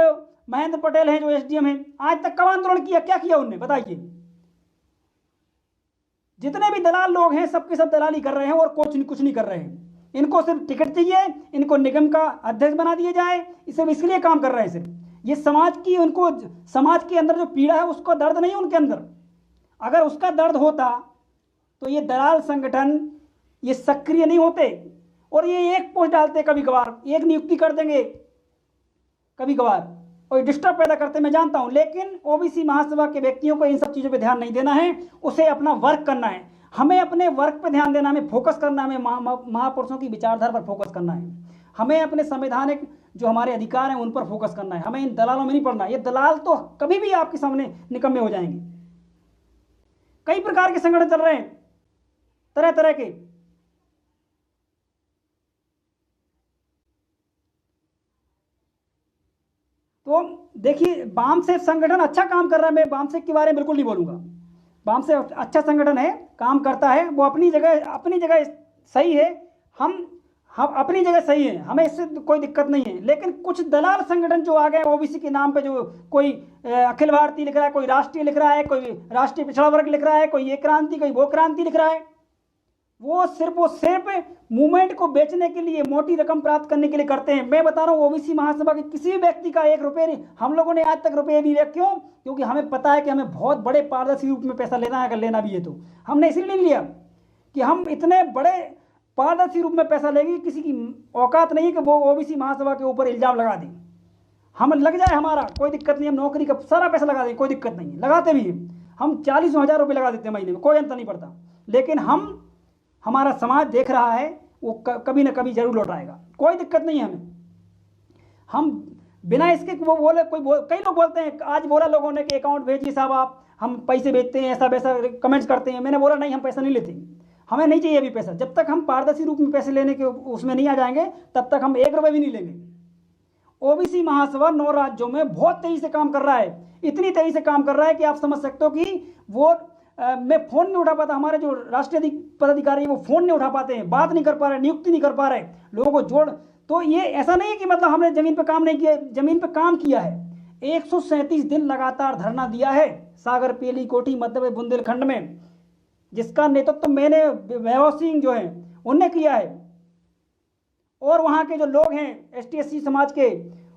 महेंद्र पटेल हैं जो एसडीएम हैं, आज तक कब आंदोलन किया? क्या किया उनने? बताइए। जितने भी दलाल लोग हैं सबके सब दलाली कर रहे हैं और कुछ नहीं कर रहे हैं। इनको सिर्फ टिकट चाहिए, इनको निगम का अध्यक्ष बना दिया जाए, इसे इसलिए काम कर रहे हैं सिर्फ। ये समाज की, उनको समाज के अंदर जो पीड़ा है उसका दर्द नहीं है उनके अंदर। अगर उसका दर्द होता तो ये दलाल संगठन ये सक्रिय नहीं होते। और ये एक पोस्ट डालते कभी कभार, एक नियुक्ति कर देंगे कभी कभार, और डिस्टर्ब पैदा करते, मैं जानता हूं। लेकिन ओबीसी महासभा के व्यक्तियों को इन सब चीजों पे ध्यान नहीं देना है, उसे अपना वर्क करना है। हमें अपने वर्क पे ध्यान देना, हमें फोकस करना, हमें महापुरुषों की विचारधारा पर फोकस करना है, हमें अपने संवैधानिक जो हमारे अधिकार हैं उन पर फोकस करना है। हमें इन दलालों में नहीं पड़ना। ये दलाल तो कभी भी आपके सामने निकम्मे हो जाएंगे। कई प्रकार के संगठन चल रहे हैं, तरह तरह के। तो देखिए, वामसेफ संगठन अच्छा काम कर रहा है, मैं वामसेफ के बारे में बिल्कुल नहीं बोलूंगा। वामसेफ अच्छा संगठन है, काम करता है, वो अपनी जगह सही है। हम अपनी जगह सही है, हमें इससे कोई दिक्कत नहीं है। लेकिन कुछ दलाल संगठन जो आ गए ओबीसी के नाम पे, जो कोई अखिल भारतीय लिख रहा है, कोई राष्ट्रीय लिख रहा है, कोई राष्ट्रीय पिछड़ा वर्ग लिख रहा है, कोई ये क्रांति, कोई वो क्रांति लिख रहा है, वो सिर्फ मूवमेंट को बेचने के लिए, मोटी रकम प्राप्त करने के लिए करते हैं। मैं बता रहा हूँ, ओबीसी महासभा के किसी भी व्यक्ति का 1 रुपये नहीं, हम लोगों ने आज तक रुपये नहीं लिया। क्यों? क्योंकि हमें पता है कि हमें बहुत बड़े पारदर्शी रूप में पैसा लेना है। अगर लेना भी है तो हमने इसलिए नहीं लिया कि हम इतने बड़े पारदर्शी रूप में पैसा लेंगे, किसी की औकात नहीं है कि वो ओबीसी महासभा के ऊपर इल्जाम लगा दें। हम लग जाए हमारा कोई दिक्कत नहीं, हम नौकरी का सारा पैसा लगा दें, कोई दिक्कत नहीं है, लगाते भी हैं हम। 40,000 रुपये लगा देते हैं महीने में, कोई अंतर नहीं पड़ता। लेकिन हमारा समाज देख रहा है, वो कभी ना कभी जरूर लौटाएगा, कोई दिक्कत नहीं है हमें। हम बिना इसके वो बोले, कई लोग बोलते हैं, आज बोला लोगों ने कि अकाउंट भेजिए साहब आप, हम पैसे भेजते हैं, ऐसा वैसा कमेंट्स करते हैं। मैंने बोला नहीं, हम पैसा नहीं लेते, हमें नहीं चाहिए अभी पैसा। जब तक हम पारदर्शी रूप में पैसे लेने के उसमें नहीं आ जाएंगे, तब तक हम 1 रुपये भी नहीं लेंगे। ओबीसी महासभा 9 राज्यों में बहुत तेजी से काम कर रहा है, इतनी तेजी से काम कर रहा है कि आप समझ सकते हो कि वो मैं फोन नहीं उठा पाता, हमारे जो राष्ट्रीय पदाधिकारी वो फोन नहीं उठा पाते हैं, बात नहीं कर पा रहे, नियुक्ति नहीं कर पा रहे, लोगों को जोड़। तो ये ऐसा नहीं है कि मतलब हमने जमीन पे काम नहीं किया, जमीन पे काम किया है। 137 दिन लगातार धरना दिया है सागर, पेली, कोठी, मध्य प्रदेश, बुंदेलखंड में, जिसका नेतृत्व मैंने, वैभव सिंह जो है उनने किया है। और वहाँ के जो लोग हैं ST/SC समाज के,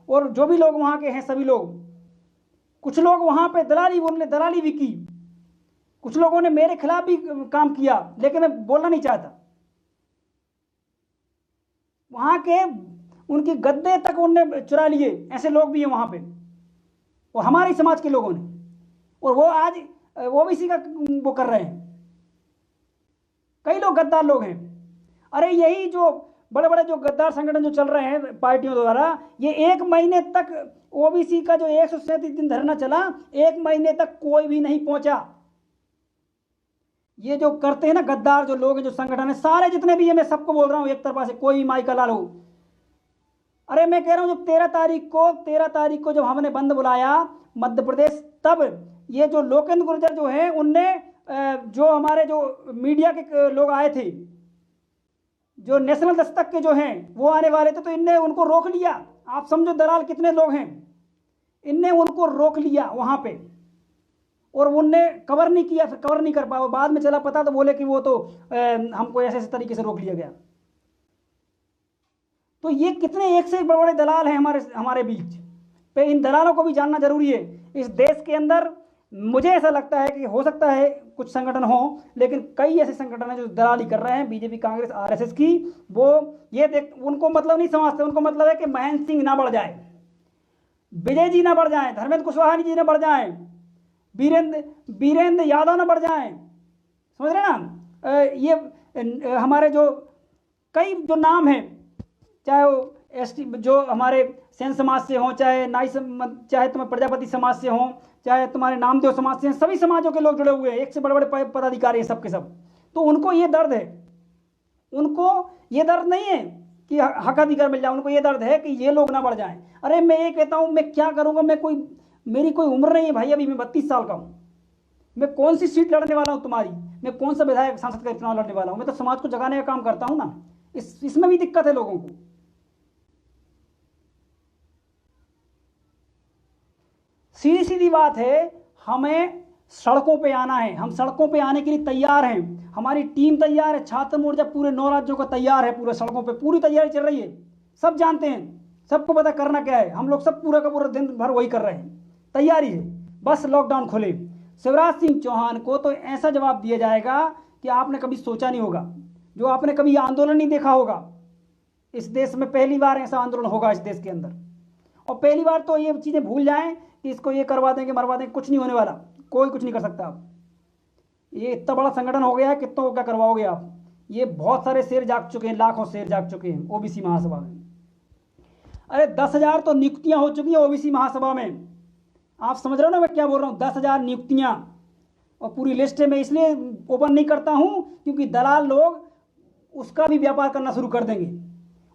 और जो भी लोग वहाँ के हैं सभी लोग, कुछ लोग वहाँ पे दलाली भी की, कुछ लोगों ने मेरे खिलाफ भी काम किया, लेकिन मैं बोलना नहीं चाहता। वहां के उनकी गद्दे तक उनने चुरा लिए, ऐसे लोग भी हैं वहां पे, और हमारे समाज के लोगों ने, और वो आज ओबीसी का वो कर रहे हैं। कई लोग गद्दार लोग हैं। अरे यही जो बड़े बड़े जो गद्दार संगठन जो चल रहे हैं पार्टियों द्वारा, ये 1 महीने तक ओबीसी का जो 137 दिन धरना चला, 1 महीने तक कोई भी नहीं पहुंचा। ये जो करते हैं ना गद्दार जो लोग हैं, जो संगठन है, सारे जितने भी है, मैं सबको बोल रहा हूं एक तरफा से, कोई भी माई का लाल हो, अरे मैं कह रहा हूँ जब 13 तारीख को जब हमने बंद बुलाया मध्य प्रदेश, तब ये जो लोकेंद्र गुर्जर जो हैं उनने जो हमारे जो मीडिया के लोग आए थे, जो नेशनल दस्तक के जो हैं वो आने वाले थे, तो इनने उनको रोक लिया। आप समझो दलाल कितने लोग हैं, इनने उनको रोक लिया वहां पे, और उनने कवर नहीं किया, फिर कवर नहीं कर पाया। बाद में चला पता तो बोले कि वो तो हमको ऐसे ऐसे तरीके से रोक लिया गया। तो ये कितने एक से एक बड़े बड़े दलाल हैं हमारे बीच पे। इन दलालों को भी जानना जरूरी है। इस देश के अंदर मुझे ऐसा लगता है कि हो सकता है कुछ संगठन हो, लेकिन कई ऐसे संगठन हैं जो दलाली कर रहे हैं, बीजेपी, कांग्रेस, आरएसएस की। वो ये देख, उनको मतलब नहीं समझते, उनको मतलब है कि महेंद्र सिंह ना बढ़ जाए, विजय जी ना बढ़ जाए, धर्मेंद्र कुशवाहा जी ना बढ़ जाए, वीरेंद्र यादव ना बढ़ जाए, समझ रहे ना। ये हमारे जो कई जो नाम हैं, चाहे वो एसटी जो हमारे सेन समाज से हों, चाहे चाहे तुम्हें प्रजापति समाज से हों, चाहे तुम्हारे नामदेव समाज से हैं, सभी समाजों के लोग जुड़े हुए हैं, एक से बड़े बड़े पदाधिकारी हैं सबके सब। तो उनको ये दर्द है, उनको ये दर्द नहीं है कि हक अधिकार मिल जाए, उनको ये दर्द है कि ये लोग ना बढ़ जाएं। अरे मैं ये कहता हूँ, मैं क्या करूँगा, मेरी कोई उम्र नहीं है भाई, अभी मैं 32 साल का हूँ। मैं कौन सी सीट लड़ने वाला हूँ तुम्हारी, मैं कौन सा विधायक सांसद का चुनाव लड़ने वाला हूँ। मैं तो समाज को जगाने का काम करता हूँ ना। इसमें भी दिक्कत है लोगों को। सीधी सीधी बात है, हमें सड़कों पे आना है, हम सड़कों पे आने के लिए तैयार हैं, हमारी टीम तैयार है, छात्र मोर्चा पूरे 9 राज्यों का तैयार है, पूरे सड़कों पे पूरी तैयारी चल रही है। सब जानते हैं, सबको पता करना क्या है, हम लोग सब पूरा का पूरा दिन भर वही कर रहे हैं, तैयारी है, बस लॉकडाउन खुले। शिवराज सिंह चौहान को तो ऐसा जवाब दिया जाएगा कि आपने कभी सोचा नहीं होगा, जो आपने कभी आंदोलन नहीं देखा होगा। इस देश में पहली बार ऐसा आंदोलन होगा इस देश के अंदर, और पहली बार तो ये चीज़ें भूल जाएं कि इसको ये करवा देंगे मरवा देंगे, कुछ नहीं होने वाला, कोई कुछ नहीं कर सकता। आप ये इतना बड़ा संगठन हो गया है, कितनों को क्या करवाओगे आप। ये बहुत सारे शेर जाग चुके हैं, लाखों शेर जाग चुके हैं ओबीसी महासभा में। अरे 10,000 तो नियुक्तियां हो चुकी हैं ओबीसी महासभा में। आप समझ रहे हो ना मैं क्या बोल रहा हूँ, 10,000 नियुक्तियां, और पूरी लिस्ट में इसलिए ओपन नहीं करता हूँ क्योंकि दलाल लोग उसका भी व्यापार करना शुरू कर देंगे,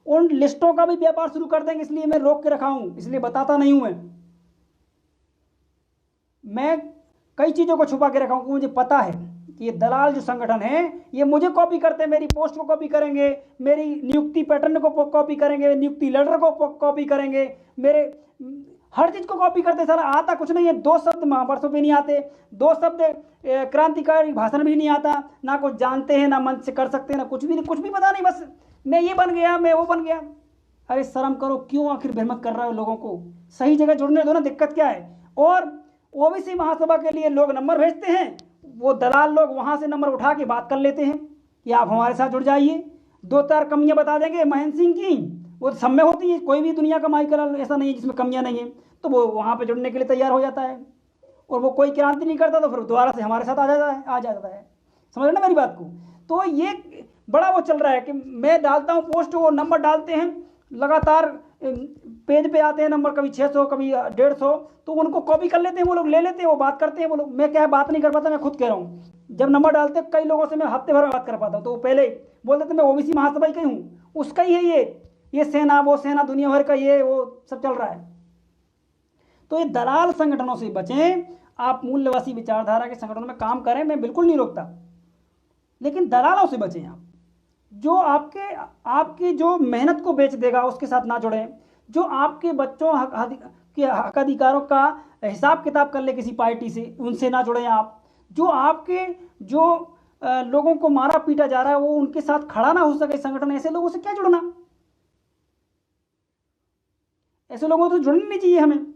उन लिस्टों का भी व्यापार शुरू कर देंगे, इसलिए मैं रोक के रखा हूं, इसलिए बताता नहीं हूं। मैं कई चीज़ों को छुपा के रखा हूं, मुझे पता है कि ये दलाल जो संगठन है ये मुझे कॉपी करते हैं, मेरी पोस्ट को कॉपी करेंगे, मेरी नियुक्ति पैटर्न को कॉपी करेंगे, नियुक्ति लेटर को कॉपी करेंगे, मेरे हर चीज़ को कॉपी करते। सारा आता कुछ नहीं है, 2 शब्द महावर्षों पे नहीं आते, 2 शब्द क्रांतिकारी भाषण भी नहीं आता, ना कुछ जानते हैं, ना मंच से कर सकते हैं, ना कुछ भी पता नहीं, बस मैं ये बन गया, मैं वो बन गया। अरे शर्म करो, क्यों आखिर भ्रमित कर रहे हो लोगों को, सही जगह जुड़ने दो ना, दिक्कत क्या है। और ओबीसी महासभा के लिए लोग नंबर भेजते हैं, वो दलाल लोग वहां से नंबर उठा के बात कर लेते हैं कि आप हमारे साथ जुड़ जाइए, 2-4 कमियां बता देंगे महेंद्र सिंह की, वो सब में होती है, कोई भी दुनिया का माइकल ऐसा नहीं है जिसमें कमियां नहीं है, तो वो वहां पे जुड़ने के लिए तैयार हो जाता है। और वो कोई क्रांति नहीं करता तो फिर दोबारा से हमारे साथ आ जाता है। समझ रहे ना मेरी बात को। तो ये बड़ा वो चल रहा है कि मैं डालता हूँ पोस्ट, वो नंबर डालते हैं, लगातार पेज पे आते हैं नंबर, कभी 600 कभी 150, तो उनको कॉपी कर लेते हैं, वो लोग ले लेते हैं, वो बात करते हैं वो लोग। मैं क्या बात नहीं कर पाता, मैं खुद कह रहा हूँ, जब नंबर डालते हैं कई लोगों से मैं हफ्ते भर में बात कर पाता हूँ, तो वो पहले बोल देते मैं ओबीसी महासभा ही हूँ, उसका ही है ये सेना, वो सेना, दुनिया भर का ये वो सब चल रहा है। तो ये दलाल संगठनों से बचें, आप मूल्यवासी विचारधारा के संगठनों में काम करें, मैं बिल्कुल नहीं रोकता, लेकिन दलालों से बचें आप, जो आपके जो मेहनत को बेच देगा उसके साथ ना जुड़ें, जो आपके बच्चों के हक अधिकारों का हिसाब किताब कर ले किसी पार्टी से, उनसे ना जुड़ें आप, जो आपके जो लोगों को मारा पीटा जा रहा है वो उनके साथ खड़ा ना हो सके संगठन, ऐसे लोगों से क्या जुड़ना, ऐसे लोगों से जुड़ना नहीं चाहिए हमें।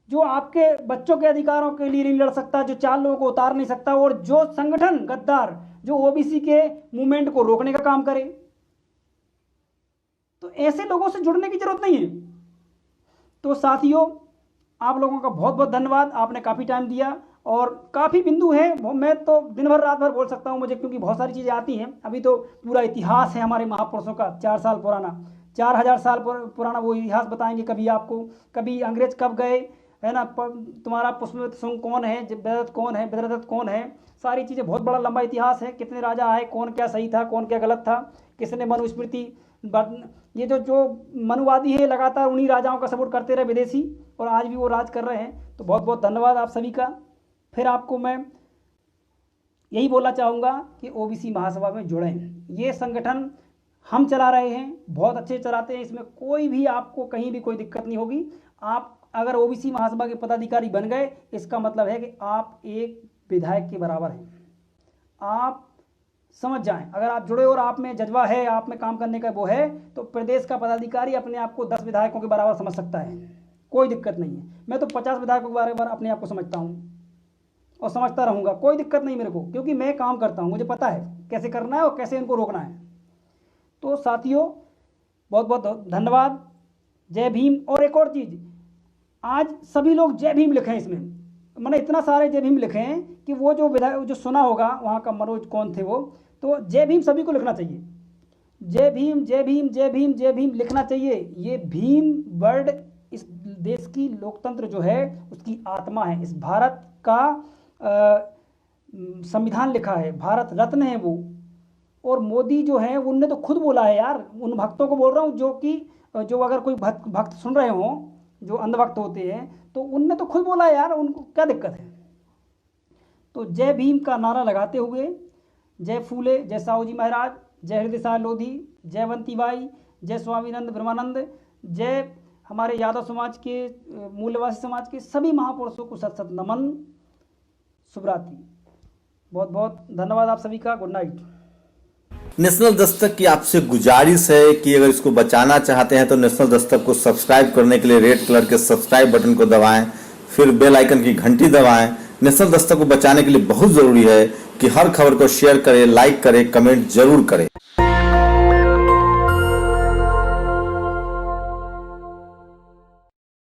जो आपके बच्चों के अधिकारों के लिए नहीं लड़ सकता, जो 4 लोगों को उतार नहीं सकता, और जो संगठन गद्दार जो ओबीसी के मूवमेंट को रोकने का काम करे, तो ऐसे लोगों से जुड़ने की जरूरत नहीं है। तो साथियों, आप लोगों का बहुत बहुत धन्यवाद, आपने काफ़ी टाइम दिया, और काफ़ी बिंदु हैं, मैं तो दिन भर रात भर बोल सकता हूं मुझे, क्योंकि बहुत सारी चीज़ें आती हैं। अभी तो पूरा इतिहास है हमारे महापुरुषों का 4 साल पुराना, 4000 साल पुराना वो इतिहास बताएंगे कभी आपको, कभी अंग्रेज कब गए, है ना, तुम्हारा पुष्पमित्र सिंह कौन है, बेदरत कौन है, बेदरदत्त कौन है, सारी चीज़ें, बहुत बड़ा लंबा इतिहास है, कितने राजा आए, कौन क्या सही था, कौन क्या गलत था, किसने मनुस्मृति ये जो मनुवादी है लगातार उन्हीं राजाओं का सपोर्ट करते रहे विदेशी, और आज भी वो राज कर रहे हैं। तो बहुत बहुत धन्यवाद आप सभी का। फिर आपको मैं यही बोलना चाहूँगा कि ओबीसी महासभा में जुड़ें। ये संगठन हम चला रहे हैं, बहुत अच्छे चलाते हैं, इसमें कोई भी आपको कहीं भी कोई दिक्कत नहीं होगी। आप अगर ओबीसी महासभा के पदाधिकारी बन गए, इसका मतलब है कि आप एक विधायक के बराबर हैं। आप समझ जाएं, अगर आप जुड़े और आप में जज्बा है, आप में काम करने का वो है, तो प्रदेश का पदाधिकारी अपने आप को 10 विधायकों के बराबर समझ सकता है, कोई दिक्कत नहीं है। मैं तो 50 विधायकों के बराबर अपने आप को समझता हूँ और समझता रहूँगा, कोई दिक्कत नहीं मेरे को, क्योंकि मैं काम करता हूँ, मुझे पता है कैसे करना है और कैसे इनको रोकना है। तो साथियों बहुत बहुत धन्यवाद। जय भीम। और एक और चीज़, आज सभी लोग जय भीम लिखें, इसमें मैंने इतना सारे जय भीम लिखे हैं कि वो जो विधायक जो सुना होगा वहाँ का मनोज कौन थे वो, तो जय भीम सभी को लिखना चाहिए। जय भीम जय भीम जय भीम जय भीम लिखना चाहिए। ये भीम वर्ड इस देश की लोकतंत्र जो है उसकी आत्मा है। इस भारत का संविधान लिखा है, भारत रत्न है वो। और मोदी जो है उनने तो खुद बोला है यार, उन भक्तों को बोल रहा हूँ जो अगर कोई भक्त सुन रहे हों, जो अंधभक्त होते हैं, तो उनने तो खुद बोला है यार, उनको क्या दिक्कत है। तो जय भीम का नारा लगाते हुए जय फूले, जय साहू जी महाराज, जय हृदय साय लोधी, जयवंती बाई, जय स्वामीनंद ब्रह्मानंद, जय हमारे यादव समाज के मूल्यवासी समाज के सभी महापुरुषों को सत सत नमन, शुभ रात्रि। बहुत बहुत धन्यवाद आप सभी का। Good night. नेशनल दस्तक की आपसे गुजारिश है कि अगर इसको बचाना चाहते हैं तो नेशनल दस्तक को सब्सक्राइब करने के लिए रेड कलर के सब्सक्राइब बटन को दबाएं, फिर बेल आइकन की घंटी दबाएं। नेशनल दस्तक को बचाने के लिए बहुत जरूरी है कि हर खबर को शेयर करें, लाइक करें, कमेंट जरूर करें।